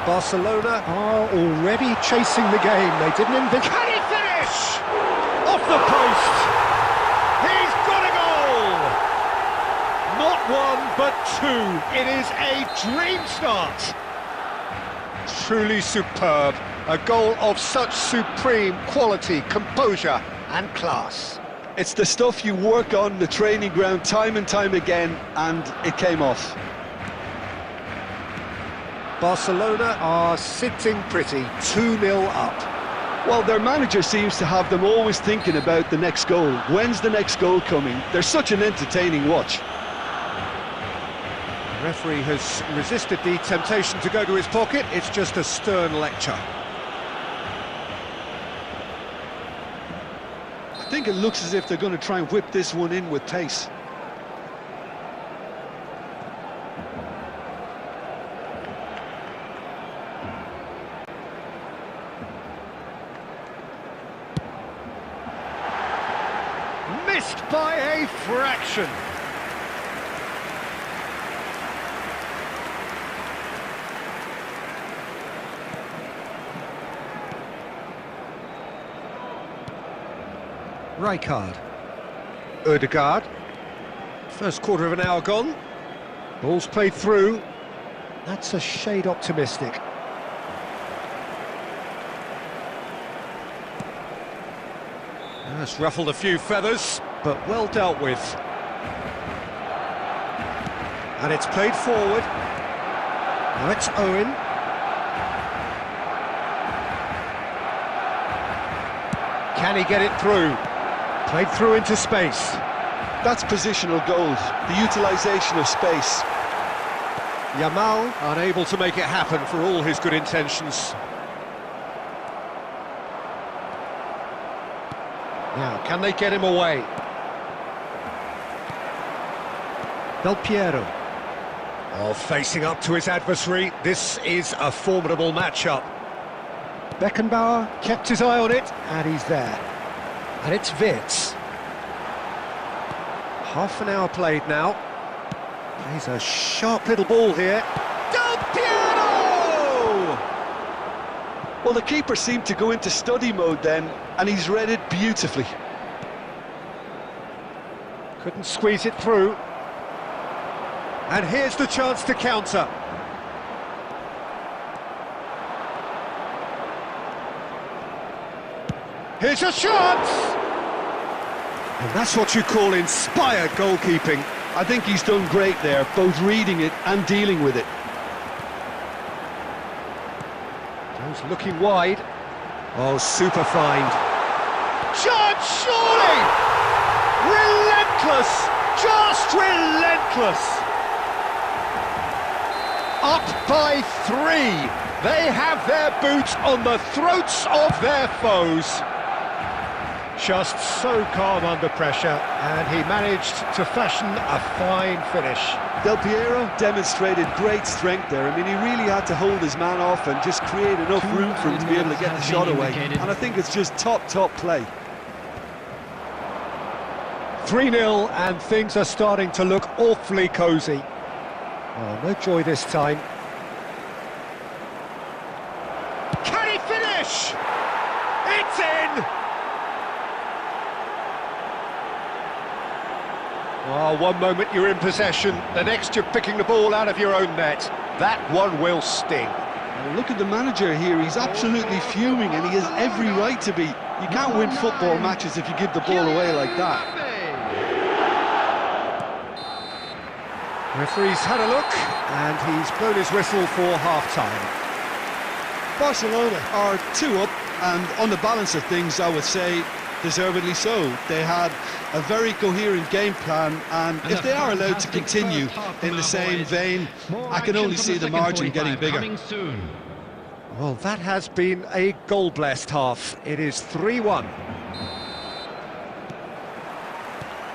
Barcelona are already chasing the game. They didn't invent. Can he finish? Off the post. He's got a goal. Not one, but two. It is a dream start. Truly superb. A goal of such supreme quality, composure and class. It's the stuff you work on the training ground time and time again, and it came off. Barcelona are sitting pretty, 2-0 up. Well, their manager seems to have them always thinking about the next goal. When's the next goal coming? They're such an entertaining watch. The referee has resisted the temptation to go to his pocket. It's just a stern lecture. I think it looks as if they're going to try and whip this one in with pace. Missed by a fraction. Rijkaard. Ødegaard. First quarter of an hour gone. Ball's played through. That's a shade optimistic. That's ruffled a few feathers, but well dealt with. And it's played forward. Now it's Owen. Can he get it through? Played through into space. That's positional goals, the utilisation of space. Yamal unable to make it happen for all his good intentions. Now, can they get him away? Del Piero. Oh, facing up to his adversary, this is a formidable matchup. Beckenbauer kept his eye on it, and he's there. And it's Wirtz. Half an hour played now. Plays a sharp little ball here. Del Piero! Well, the keeper seemed to go into study mode then, and he's read it beautifully. Couldn't squeeze it through. And here's the chance to counter. Here's a chance! And that's what you call inspired goalkeeping. I think he's done great there, both reading it and dealing with it. Joe's looking wide. Oh, super find. Chance, surely! Relentless! Just relentless! Up by 3. They have their boots on the throats of their foes. Just so calm under pressure, and he managed to fashion a fine finish. Del Piero demonstrated great strength there. I mean, he really had to hold his man off and just create enough room for him to be able to get the shot away. And I think it's just top play. 3-0, and things are starting to look awfully cosy. Oh, no joy this time. Can he finish? It's in! Oh, one moment you're in possession, the next you're picking the ball out of your own net. That one will sting. Well, look at the manager here, he's absolutely fuming and he has every right to be. You can't win football matches if you give the ball away like that. Referee's had a look and he's blown his whistle for half-time. Barcelona are 2 up, and on the balance of things, I would say deservedly so. They had a very coherent game plan, and if they are allowed to continue in the same vein, I can only see the margin getting bigger. Well, that has been a goal-blessed half. It is 3-1.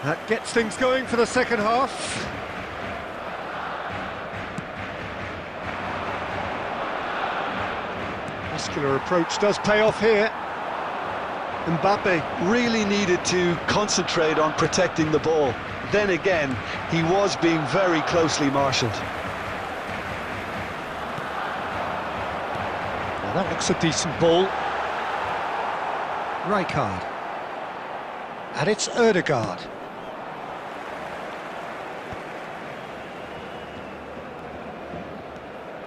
That gets things going for the second half. Muscular approach does pay off here. Mbappe really needed to concentrate on protecting the ball. Then again, he was being very closely marshalled. Well, that looks a decent ball. Rijkaard. And it's Ødegaard.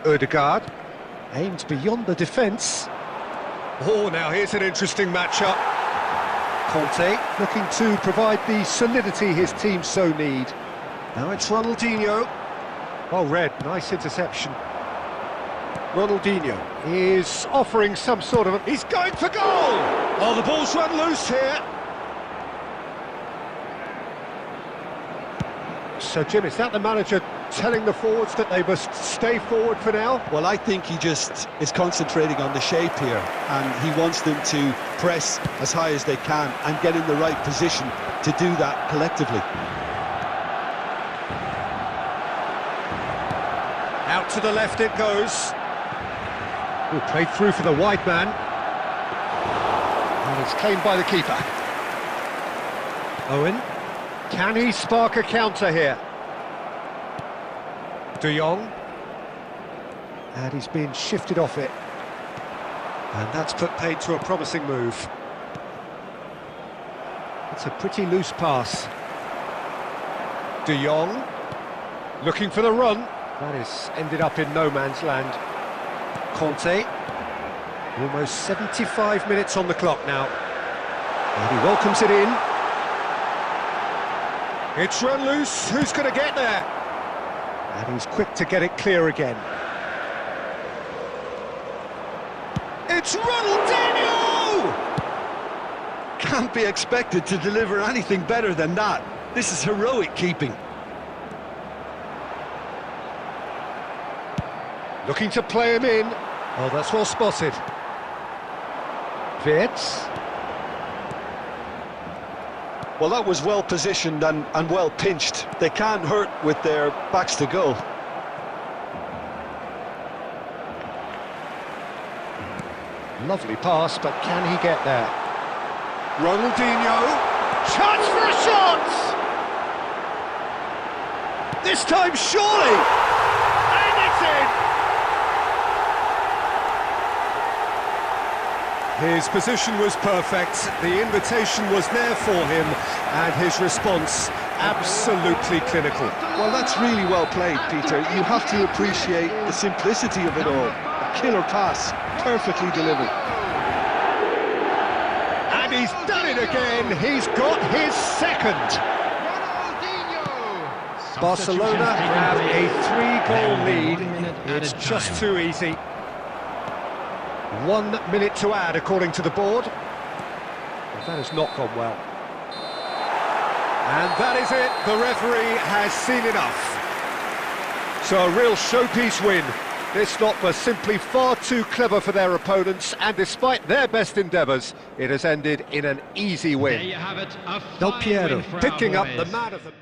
Ødegaard aimed beyond the defence. Oh, now here's an interesting matchup. Conte looking to provide the solidity his team so need. Now it's Ronaldinho. Oh, Red, nice interception. Ronaldinho is offering some sort of... He's going for goal! Oh, the ball's run loose here. So, Jim, is that the manager telling the forwards that they must stay forward for now? Well, I think he just is concentrating on the shape here, and he wants them to press as high as they can and get in the right position to do that collectively. Out to the left it goes. Ooh, played through for the wide man. And it's claimed by the keeper. Owen. Can he spark a counter here? De Jong. And he's been shifted off it. And that's put paid to a promising move. It's a pretty loose pass. De Jong. Looking for the run. That is ended up in no man's land. Conte. Almost 75 minutes on the clock now. And he welcomes it in. It's run loose, who's going to get there? And he's quick to get it clear again. It's Ronaldinho! Can't be expected to deliver anything better than that. This is heroic keeping. Looking to play him in. Oh, that's well spotted. Wirtz. Well, that was well positioned and well pinched. They can't hurt with their backs to goal. Lovely pass, but can he get there? Ronaldinho. Chance for a shot! This time, surely! And it's in! His position was perfect, the invitation was there for him, and his response absolutely clinical. Well, that's really well played, Peter. You have to appreciate the simplicity of it all. A killer pass, perfectly delivered. And he's done it again, he's got his second. Barcelona have a 3-goal lead, it's just too easy. 1 minute to add, according to the board. Well, that has not gone well. And that is it. The referee has seen enough. So a real showpiece win. This lot was simply far too clever for their opponents, and despite their best endeavours, it has ended in an easy win. There you have it, a Del fine Piero win for our picking up the boys. man of the...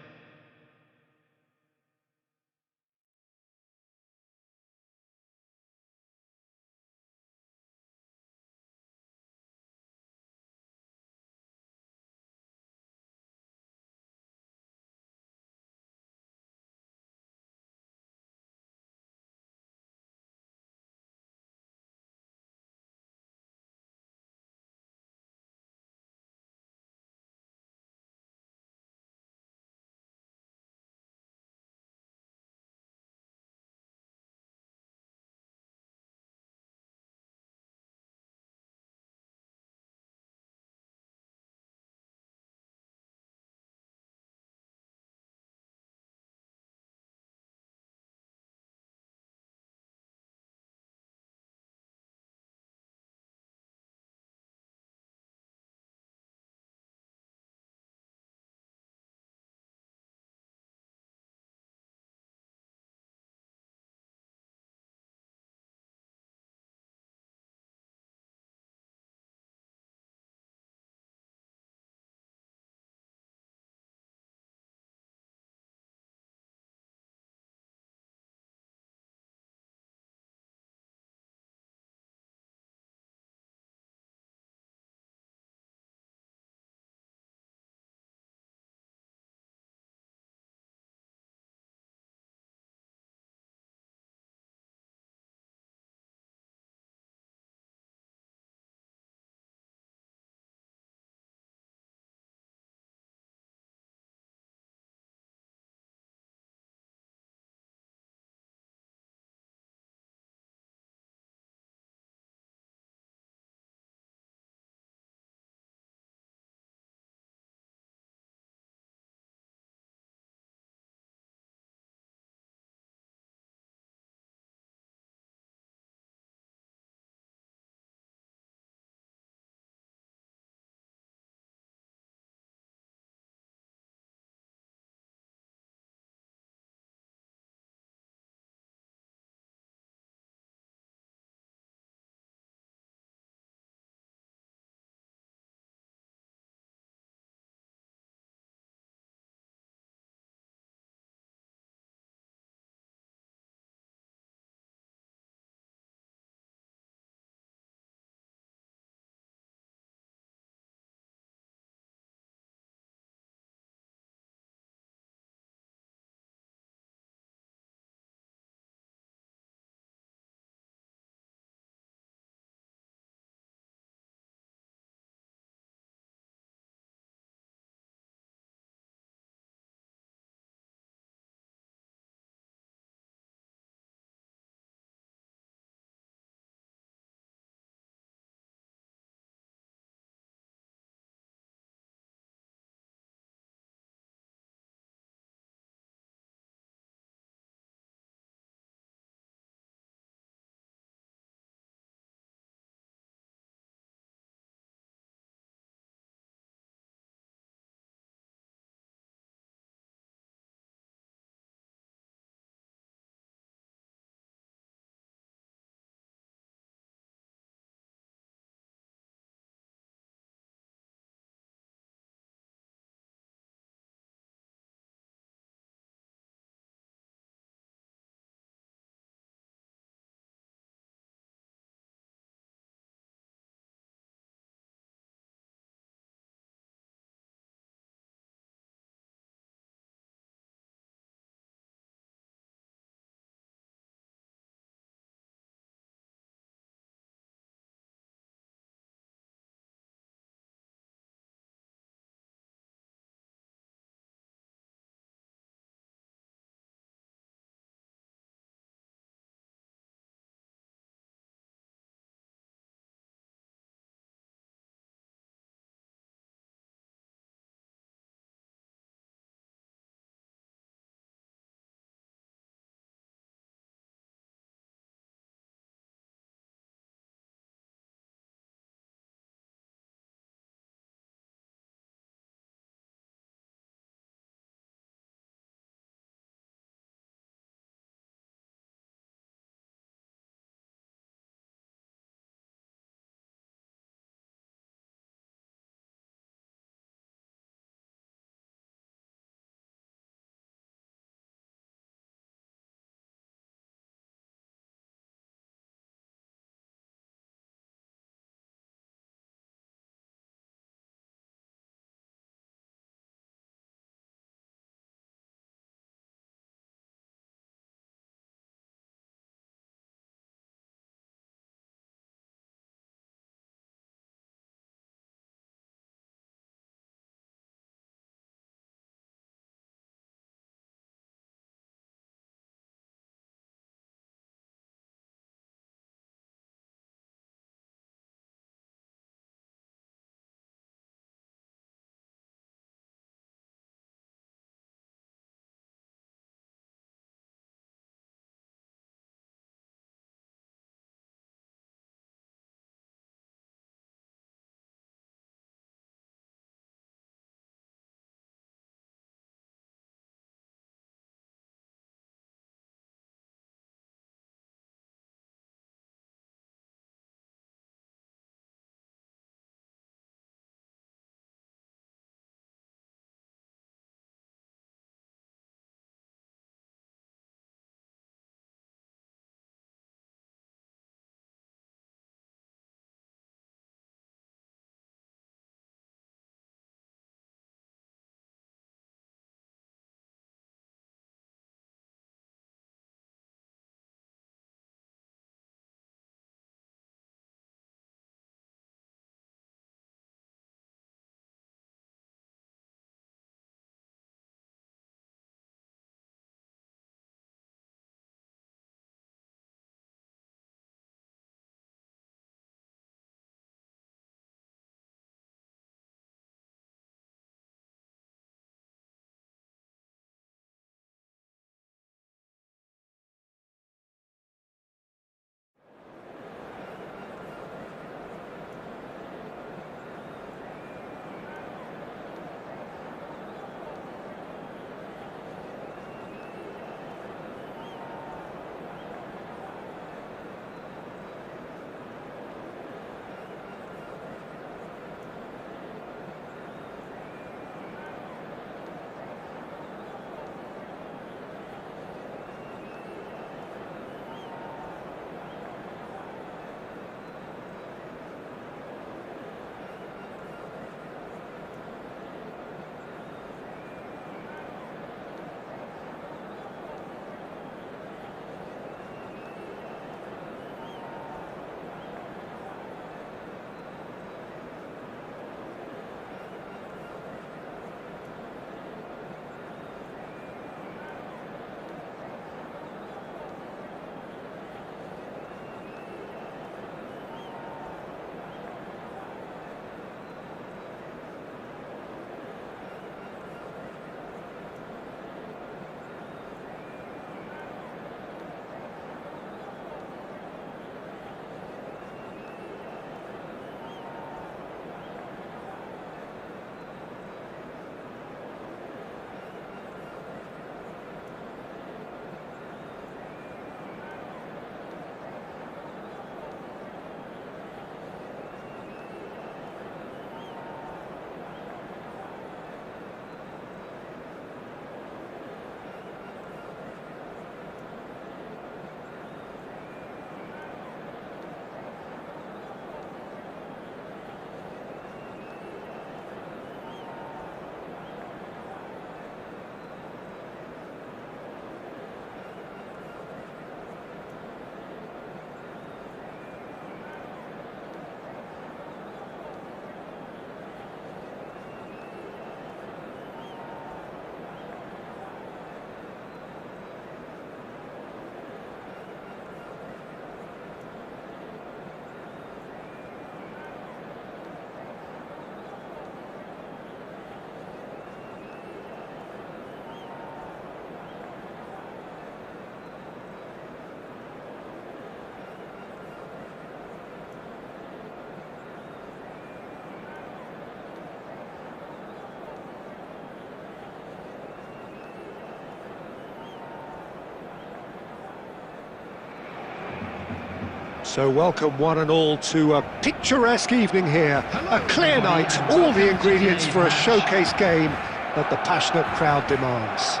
So welcome one and all to a picturesque evening here. A clear night, all the ingredients for a showcase game that the passionate crowd demands.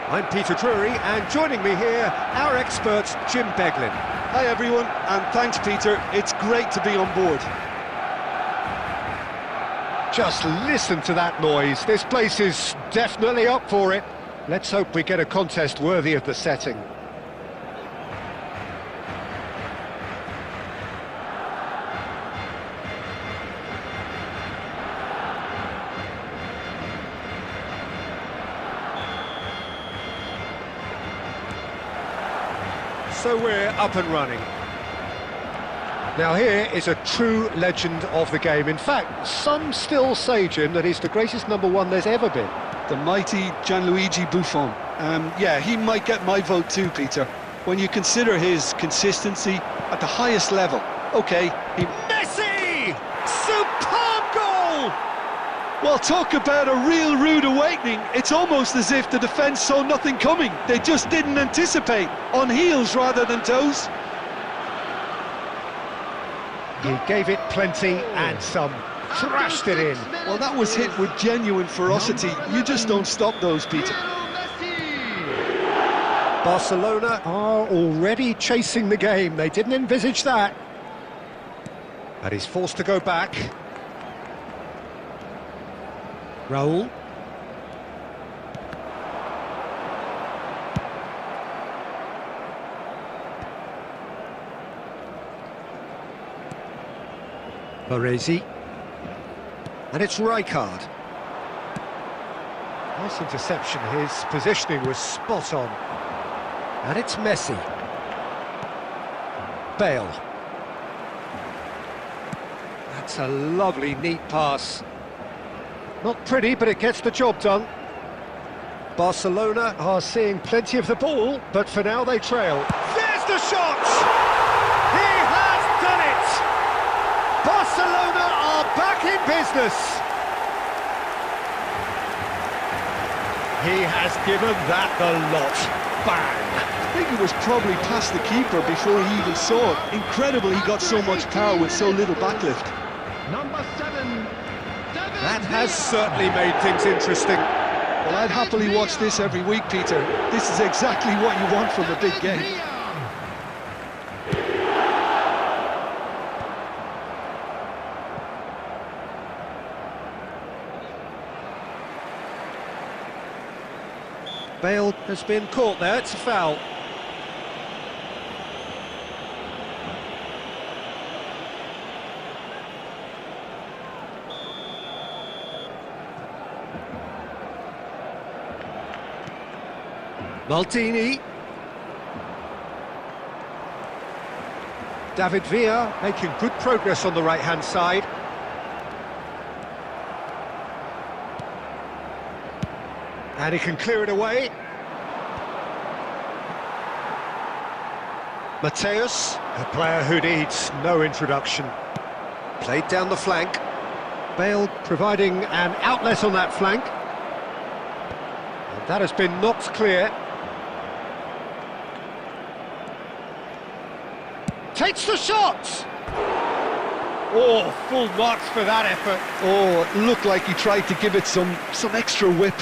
I'm Peter Drury, and joining me here, our expert Jim Beglin. Hi everyone, and thanks Peter, it's great to be on board. Just listen to that noise, this place is definitely up for it. Let's hope we get a contest worthy of the setting. So we're up and running. Now here is a true legend of the game. In fact, some still say, Jim, that he's the greatest number one there's ever been. The mighty Gianluigi Buffon. Yeah, he might get my vote too, Peter. When you consider his consistency at the highest level. Okay, he... Messi! Superb goal! Well, talk about a real rude awakening. It's almost as if the defence saw nothing coming. They just didn't anticipate. On heels rather than toes. He gave it plenty and some. Thrashed it in. Well, that was hit with genuine ferocity. You just don't stop those, Peter. Barcelona are already chasing the game. They didn't envisage that. And he's forced to go back. Raul. Baresi. And it's Rijkaard. Nice interception, his positioning was spot on. And it's Messi. Bale. That's a lovely, neat pass. Not pretty, but it gets the job done. Barcelona are seeing plenty of the ball, but for now they trail. There's the shot! He has done it! Barcelona are back in business! He has given that the lot. Bang! I think it was probably past the keeper before he even saw it. Incredible he got so much power with so little backlift. Number 7. That has certainly made things interesting. Well, I'd happily watch this every week, Peter. This is exactly what you want from a big game. Bale has been caught there, it's a foul. Maldini. David Villa making good progress on the right-hand side. And he can clear it away. Mateus, a player who needs no introduction. Played down the flank. Bale providing an outlet on that flank. And that has been knocked clear. Takes the shot! Oh, full marks for that effort. Oh, it looked like he tried to give it some extra whip.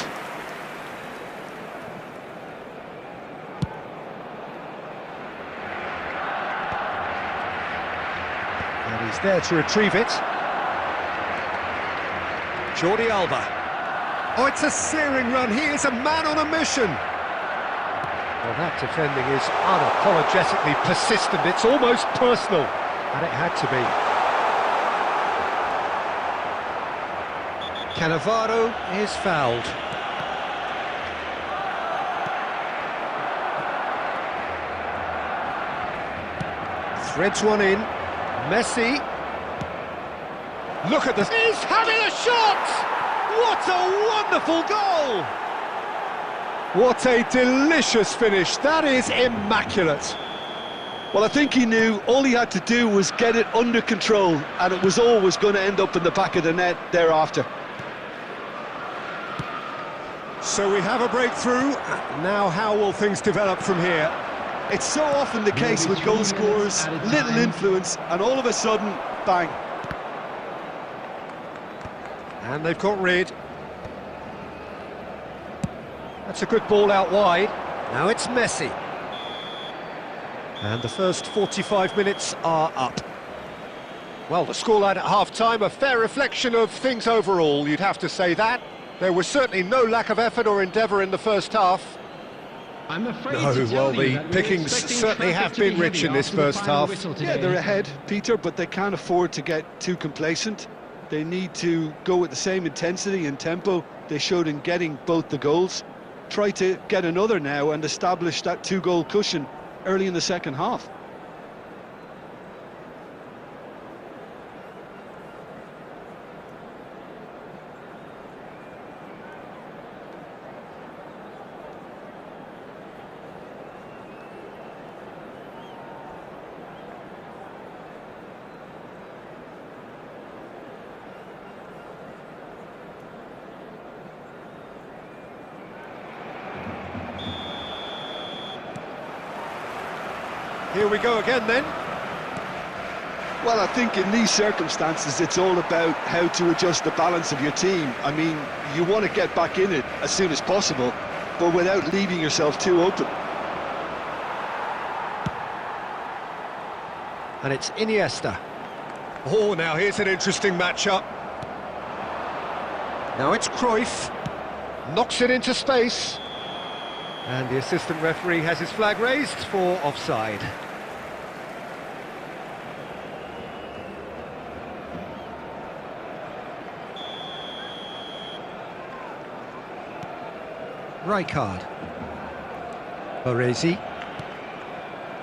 And he's there to retrieve it. Jordi Alba. Oh, it's a searing run. He is a man on a mission. Well, that defending is unapologetically persistent. It's almost personal. And it had to be. Cannavaro is fouled. Threads one in. Messi. Look at this. He's having a shot! What a wonderful goal! What a delicious finish. That is immaculate. Well, I think he knew all he had to do was get it under control, and it was always going to end up in the back of the net thereafter. So we have a breakthrough. Now how will things develop from here? It's so often the case with goal scorers, little influence, and all of a sudden, bang. And they've got rid. That's a good ball out wide. Now it's Messi. And the first 45 minutes are up. Well, the scoreline at half-time, a fair reflection of things overall, you'd have to say that. There was certainly no lack of effort or endeavour in the first half. I'm afraid No, to tell well, you the that we're pickings expecting certainly have traffic to be been rich heavy in this after the first final half. whistle Yeah, today. they're ahead, Peter, but they can't afford to get too complacent. They need to go with the same intensity and tempo they showed in getting both the goals. Try to get another now and establish that two-goal cushion early in the second half. Here we go again then. Well, I think in these circumstances, it's all about how to adjust the balance of your team. I mean, you want to get back in it as soon as possible, but without leaving yourself too open. And it's Iniesta. Oh, now here's an interesting matchup. Now it's Cruyff. Knocks it into space. And the assistant referee has his flag raised for offside. Rijkaard. Baresi.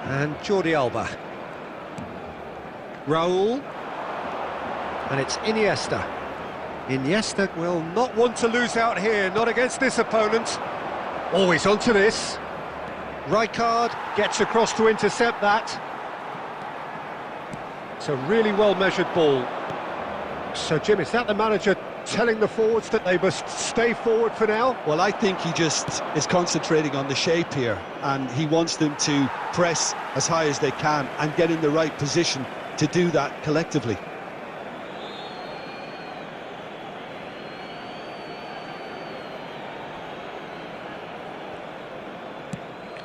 And Jordi Alba. Raul. And it's Iniesta. Iniesta will not want to lose out here, not against this opponent. Always onto this. Rijkaard gets across to intercept that. It's a really well-measured ball. So, Jim, is that the manager telling the forwards that they must stay forward for now? Well, I think he just is concentrating on the shape here, and he wants them to press as high as they can and get in the right position to do that collectively.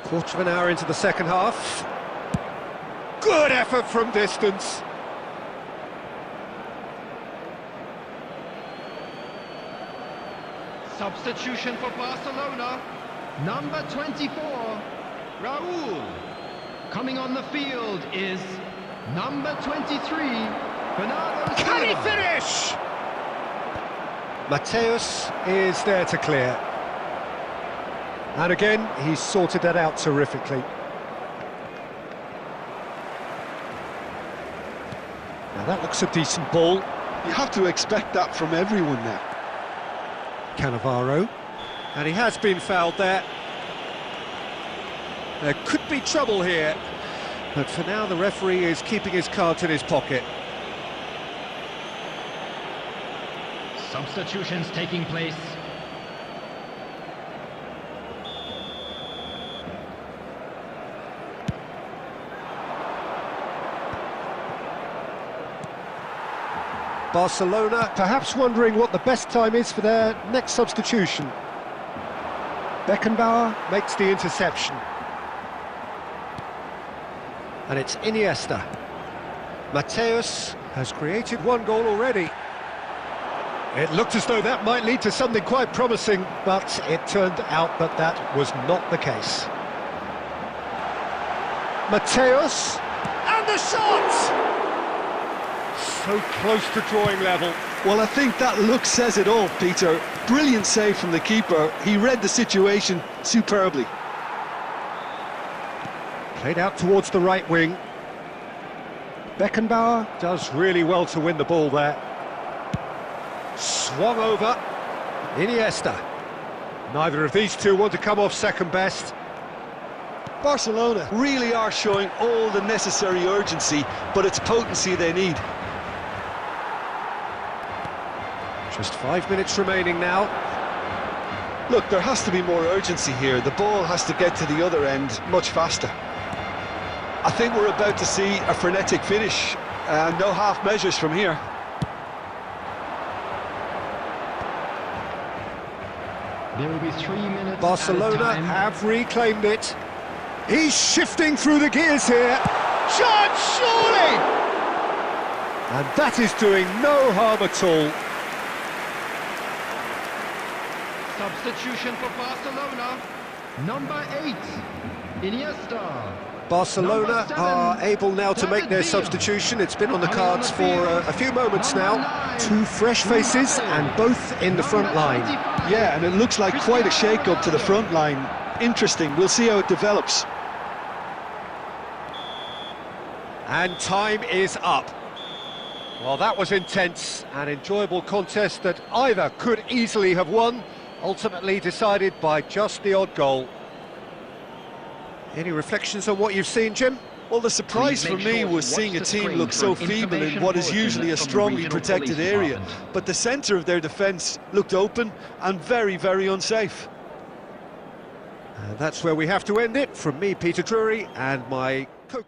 Quarter of an hour into the second half. Good effort from distance. Substitution for Barcelona. Number 24, Raul. Coming on the field is number 23, Bernardo Silva. Can he finish? Mateus is there to clear. And again, he's sorted that out terrifically. Now that looks a decent ball. You have to expect that from everyone now. Cannavaro. And he has been fouled there. There could be trouble here. But for now, the referee is keeping his cards in his pocket. Substitutions taking place. Barcelona perhaps wondering what the best time is for their next substitution. Beckenbauer makes the interception. And it's Iniesta. Mateus has created one goal already. It looked as though that might lead to something quite promising, but it turned out that that was not the case. Mateus, and the shot! So close to drawing level. Well, I think that look says it all, Peter. Brilliant save from the keeper. He read the situation superbly. Played out towards the right wing. Beckenbauer does really well to win the ball there. Swung over. Iniesta. Neither of these two want to come off second best. Barcelona really are showing all the necessary urgency, but it's potency they need. Just 5 minutes remaining now. Look, there has to be more urgency here. The ball has to get to the other end much faster. I think we're about to see a frenetic finish. No half measures from here. There will be 3 minutes. Barcelona have reclaimed it. He's shifting through the gears here. Shot, surely! And that is doing no harm at all. Substitution for Barcelona. Number 8, Iniesta. Barcelona are able now to make their Vivo. substitution. It's been on the Coming cards on for the field. a few moments Number now. 9. Two fresh faces and both in the front line. Yeah, and it looks like quite a shake-up to the front line. Interesting, we'll see how it develops. And time is up. Well, that was intense, an enjoyable contest that either could easily have won, ultimately decided by just the odd goal. Any reflections on what you've seen, Jim? Well, the surprise Please for make me sure to was watch seeing a the team screen look for so an feeble in information what is bulletin usually a from the strongly regional protected police area. department. But the centre of their defence looked open and very, very unsafe. And that's where we have to end it. From me, Peter Drury, and my co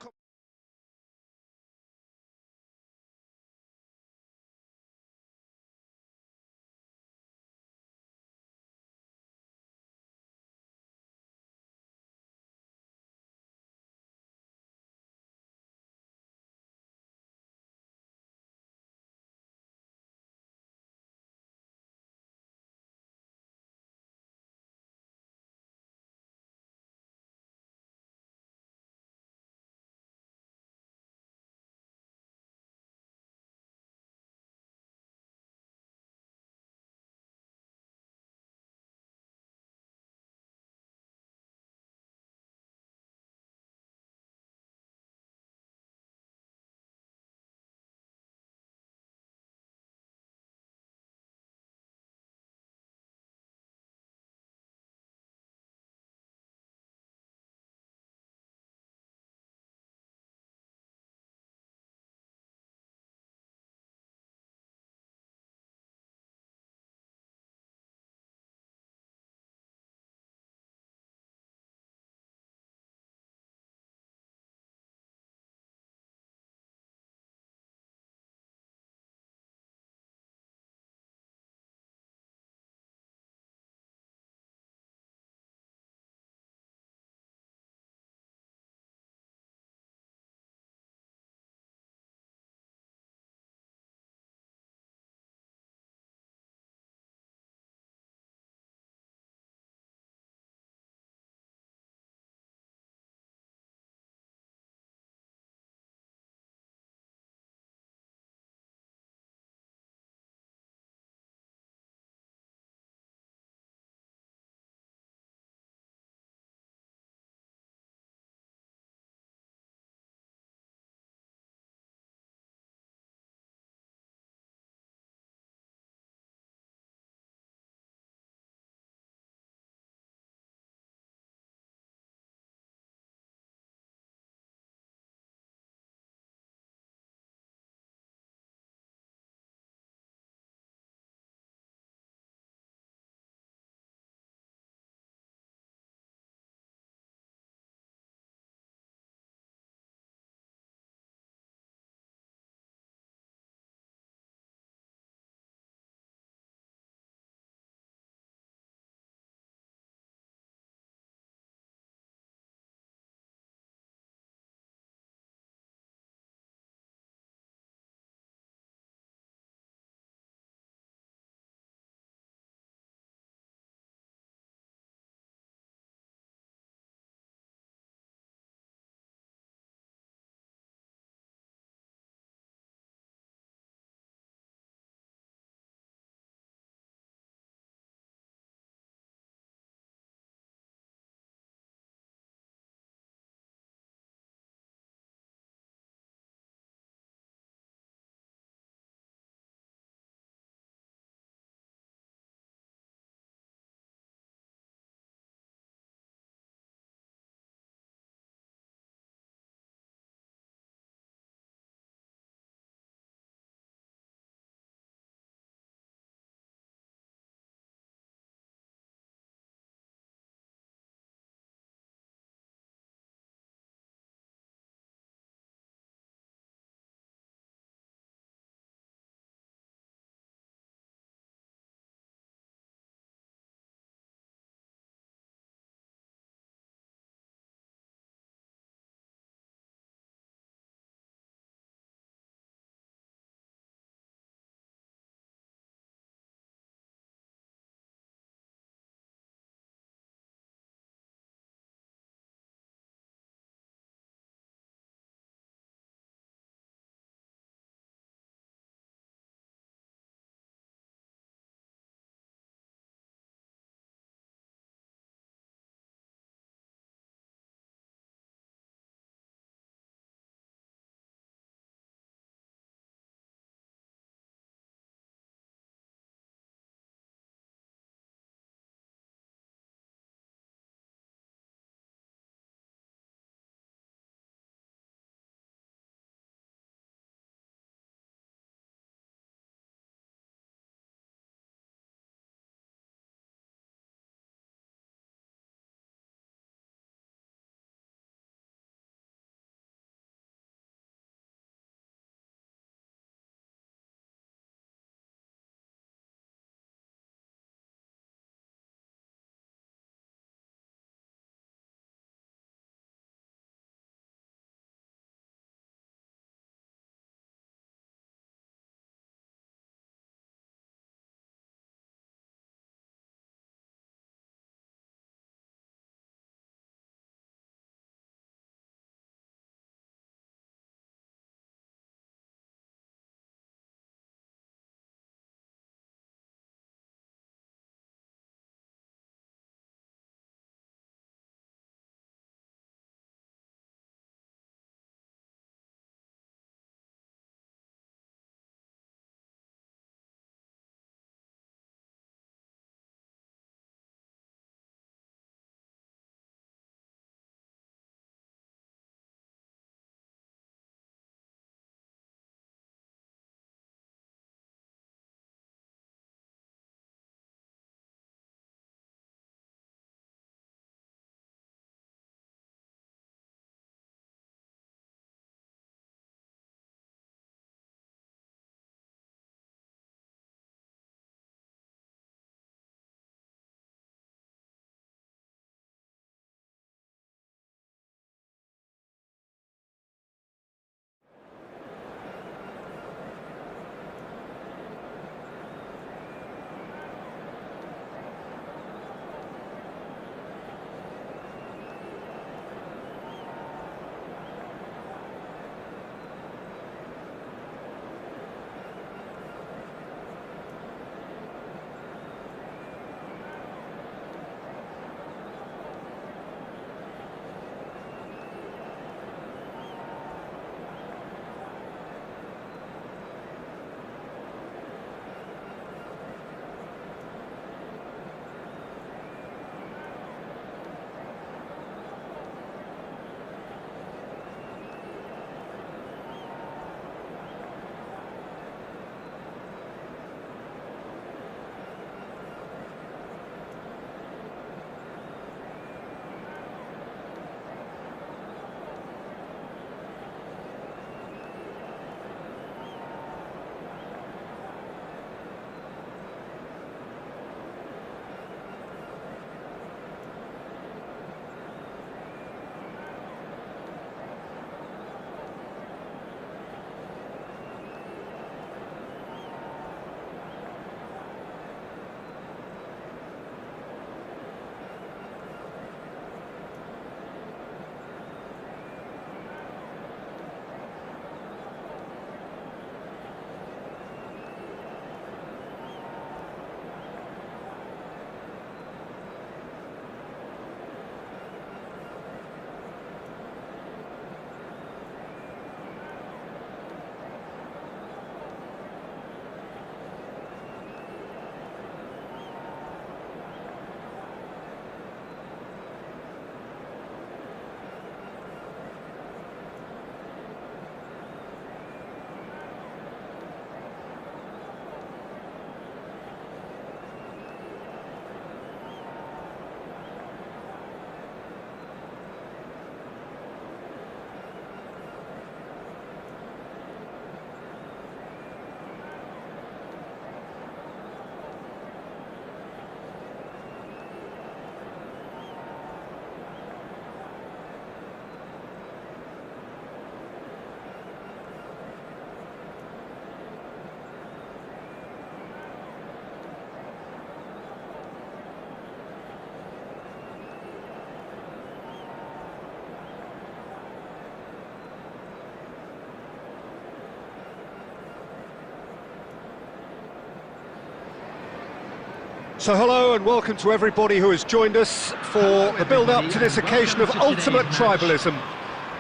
So hello and welcome to everybody who has joined us for the build-up to this occasion of ultimate tribalism.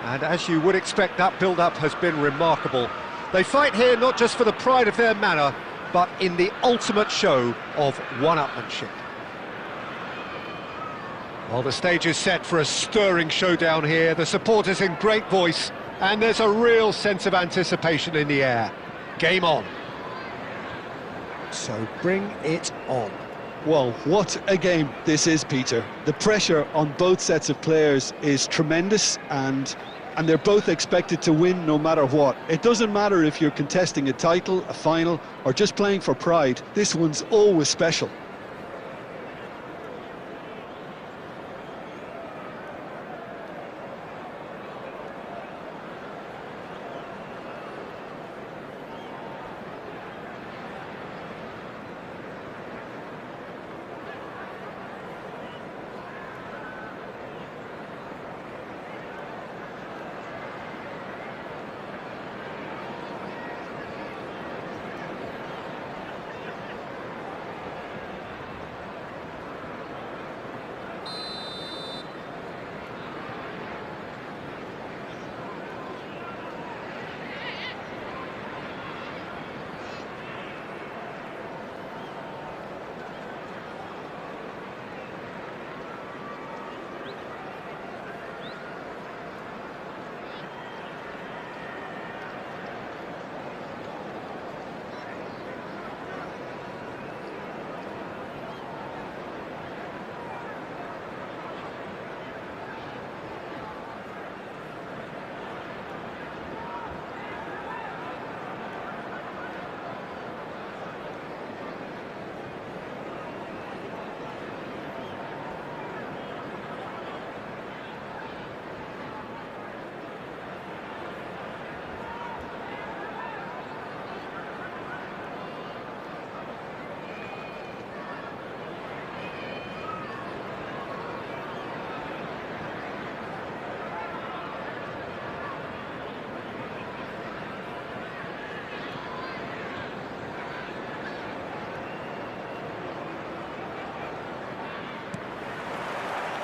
And as you would expect, that build-up has been remarkable. They fight here not just for the pride of their manor, but in the ultimate show of one-upmanship. Well, the stage is set for a stirring showdown here, the supporters in great voice, and there's a real sense of anticipation in the air. Game on. So bring it on. Well, what a game this is, Peter. The pressure on both sets of players is tremendous, and they're both expected to win no matter what. It doesn't matter if you're contesting a title, a final, or just playing for pride. This one's always special.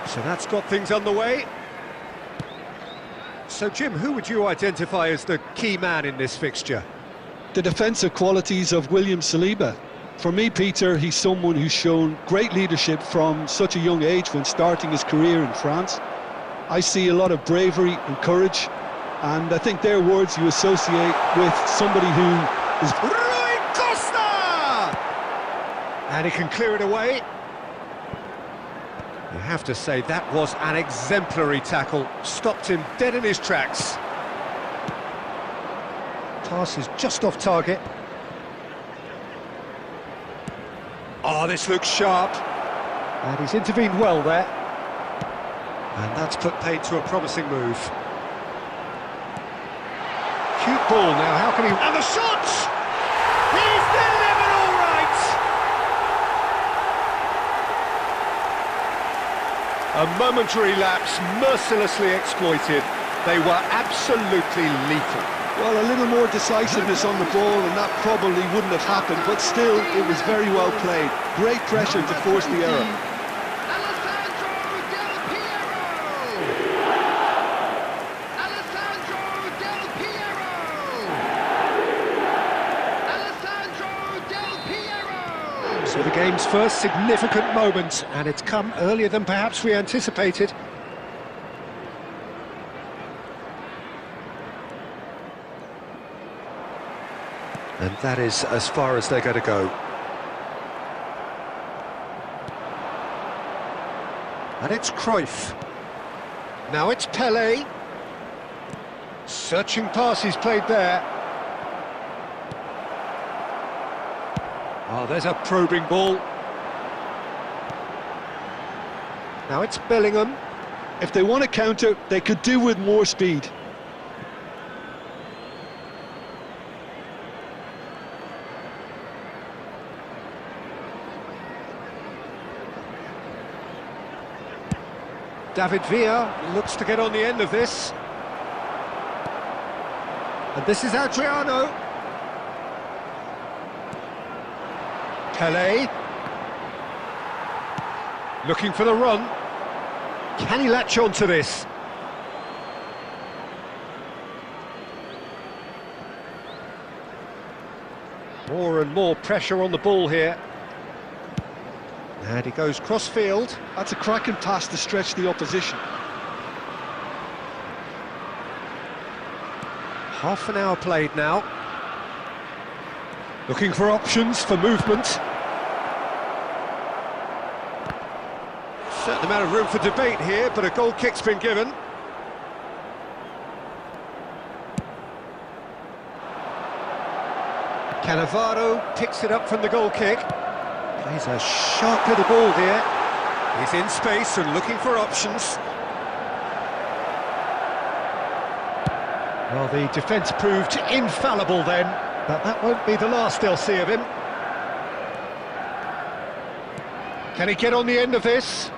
So that's got things underway. So Jim, who would you identify as the key man in this fixture? The defensive qualities of William Saliba. For me, Peter, he's someone who's shown great leadership from such a young age when starting his career in France. I see a lot of bravery and courage, and I think they're words you associate with somebody who is... Rui Costa! And he can clear it away. You have to say that was an exemplary tackle, stopped him dead in his tracks. Pass is just off target. Oh, this looks sharp. And he's intervened well there. And that's put paid to a promising move. Cute ball now, how can he... And the shot! He's delivered all right! A momentary lapse, mercilessly exploited. They were absolutely lethal. Well, a little more decisiveness on the ball and that probably wouldn't have happened, but still, it was very well played. Great pressure to force the error. So the game's first significant moment, and it's come earlier than perhaps we anticipated. And that is as far as they're going to go. And it's Cruyff. Now it's Pelé. Searching pass he's played there. Oh, there's a probing ball. Now it's Bellingham. If they want to counter, they could do with more speed. David Villa looks to get on the end of this. And this is Adriano. Pelé. Looking for the run. Can he latch on to this? More and more pressure on the ball here. And he goes cross-field. That's a cracking pass to stretch the opposition. Half an hour played now. Looking for options for movement. Certain amount of room for debate here, but a goal kick's been given. Cannavaro picks it up from the goal kick. Plays a sharp little ball here. He's in space and looking for options. Well, the defence proved infallible then, but that won't be the last they'll see of him. Can he get on the end of this?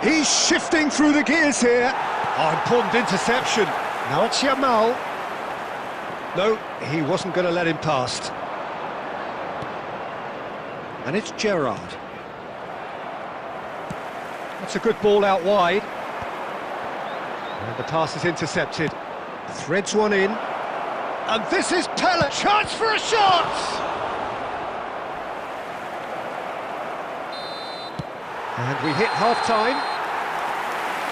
He's shifting through the gears here. Oh, important interception. Now it's Yamal. No, he wasn't going to let him past. And it's Gerrard. That's a good ball out wide. And the pass is intercepted. Threads one in. And this is Capello. Chance for a shot! And we hit half-time.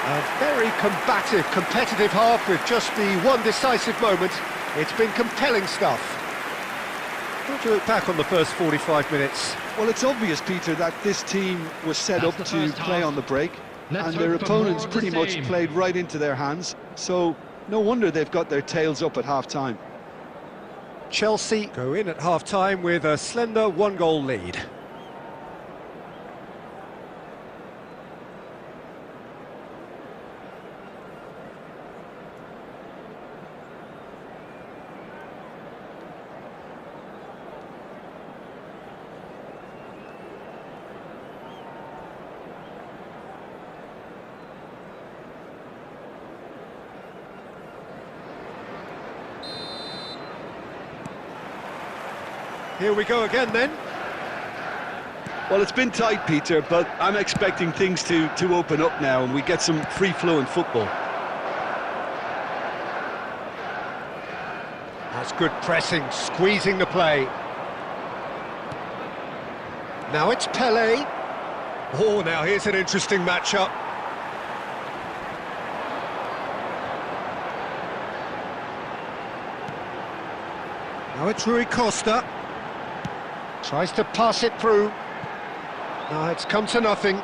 A very combative, competitive half with just the one decisive moment. It's been compelling stuff. What do you look back on the first 45 minutes? Well, it's obvious, Peter, that this team was set up to play on the break, and their opponents pretty much played right into their hands, so no wonder they've got their tails up at half-time. Chelsea go in at half-time with a slender one-goal lead. Here we go again then. Well, it's been tight, Peter, but I'm expecting things to open up now and we get some free-flowing football. That's good pressing, squeezing the play. Now it's Pelé. Oh, now here's an interesting matchup. Now it's Rui Costa. Tries to pass it through. No, it's come to nothing.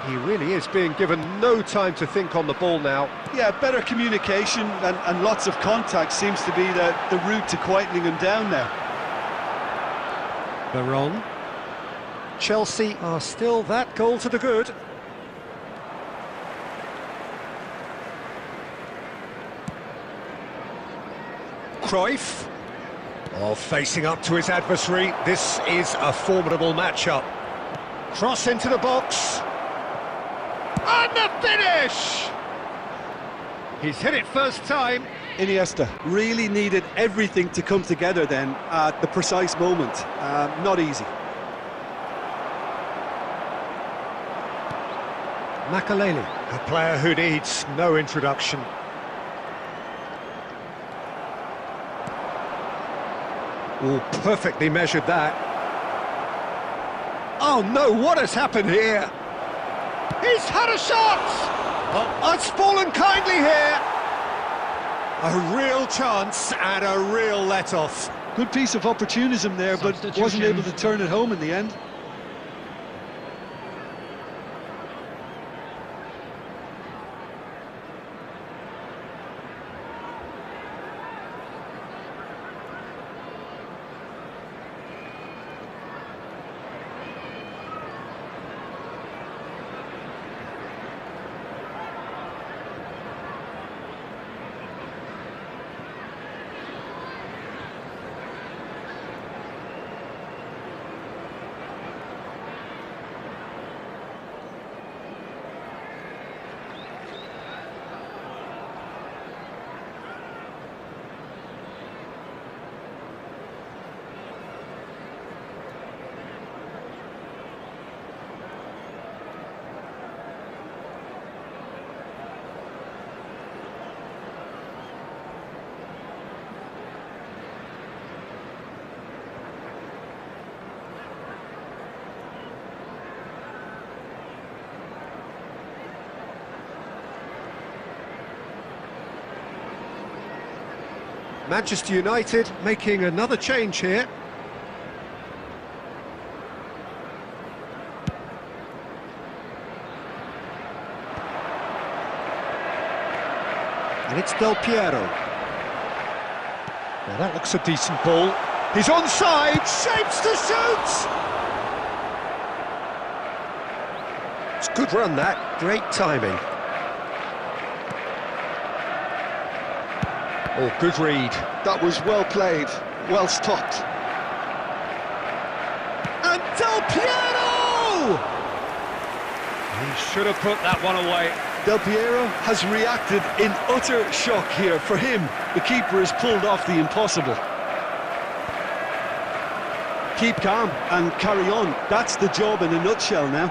He really is being given no time to think on the ball now. Yeah, better communication and lots of contact seems to be the route to quietening him down now. Baron. Chelsea are still that goal to the good. Cruyff. Oh, facing up to his adversary. This is a formidable matchup. Cross into the box. And the finish! He's hit it first time. Iniesta really needed everything to come together then at the precise moment. Not easy. Makaleli, a player who needs no introduction. Oh, perfectly measured that. Oh no, what has happened here? He's had a shot! Oh, it's fallen kindly here. A real chance and a real let-off. Good piece of opportunism there, but wasn't able to turn it home in the end. Manchester United making another change here. And it's Del Piero. Now that looks a decent ball. He's onside, shapes to shoot! It's a good run that, great timing. Oh, good read. That was well played, well stopped. And Del Piero! He should have put that one away. Del Piero has reacted in utter shock here. For him, the keeper has pulled off the impossible. Keep calm and carry on. That's the job in a nutshell now.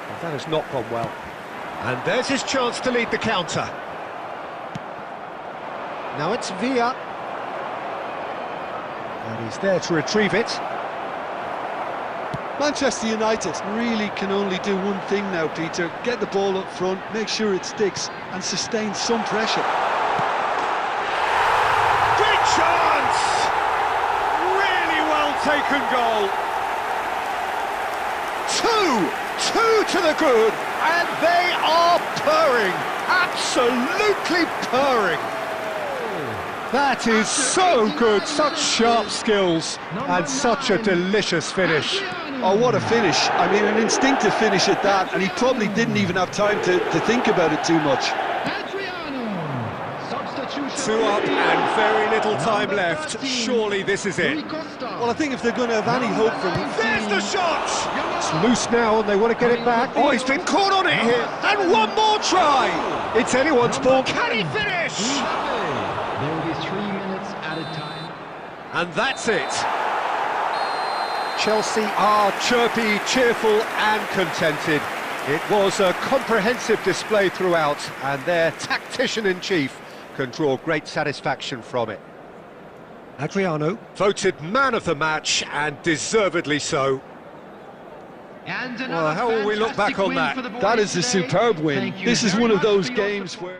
Well, that has not gone well. And there's his chance to lead the counter. Now it's Villa. And he's there to retrieve it. Manchester United really can only do one thing now, Peter. Get the ball up front, make sure it sticks, and sustain some pressure. Great chance! Really well taken goal. Two to the good, and they are purring. Absolutely purring. That is so good, such sharp skills, and such a delicious finish. Oh, what a finish. I mean, an instinctive finish at that, and he probably didn't even have time to think about it too much. Two up and very little time left. Surely this is it. Well, I think if they're going to have any hope from him... There's the shot! It's loose now and they want to get it back. Oh, he's been caught on it here. And one more try! It's anyone's ball. Can he finish? There will be 3 minutes at a time. And that's it. Chelsea are chirpy, cheerful and contented. It was a comprehensive display throughout, and their tactician-in-chief can draw great satisfaction from it. Adriano voted man of the match, and deservedly so. And Well, how will we look back on that? That is a superb win. This is one of those games where...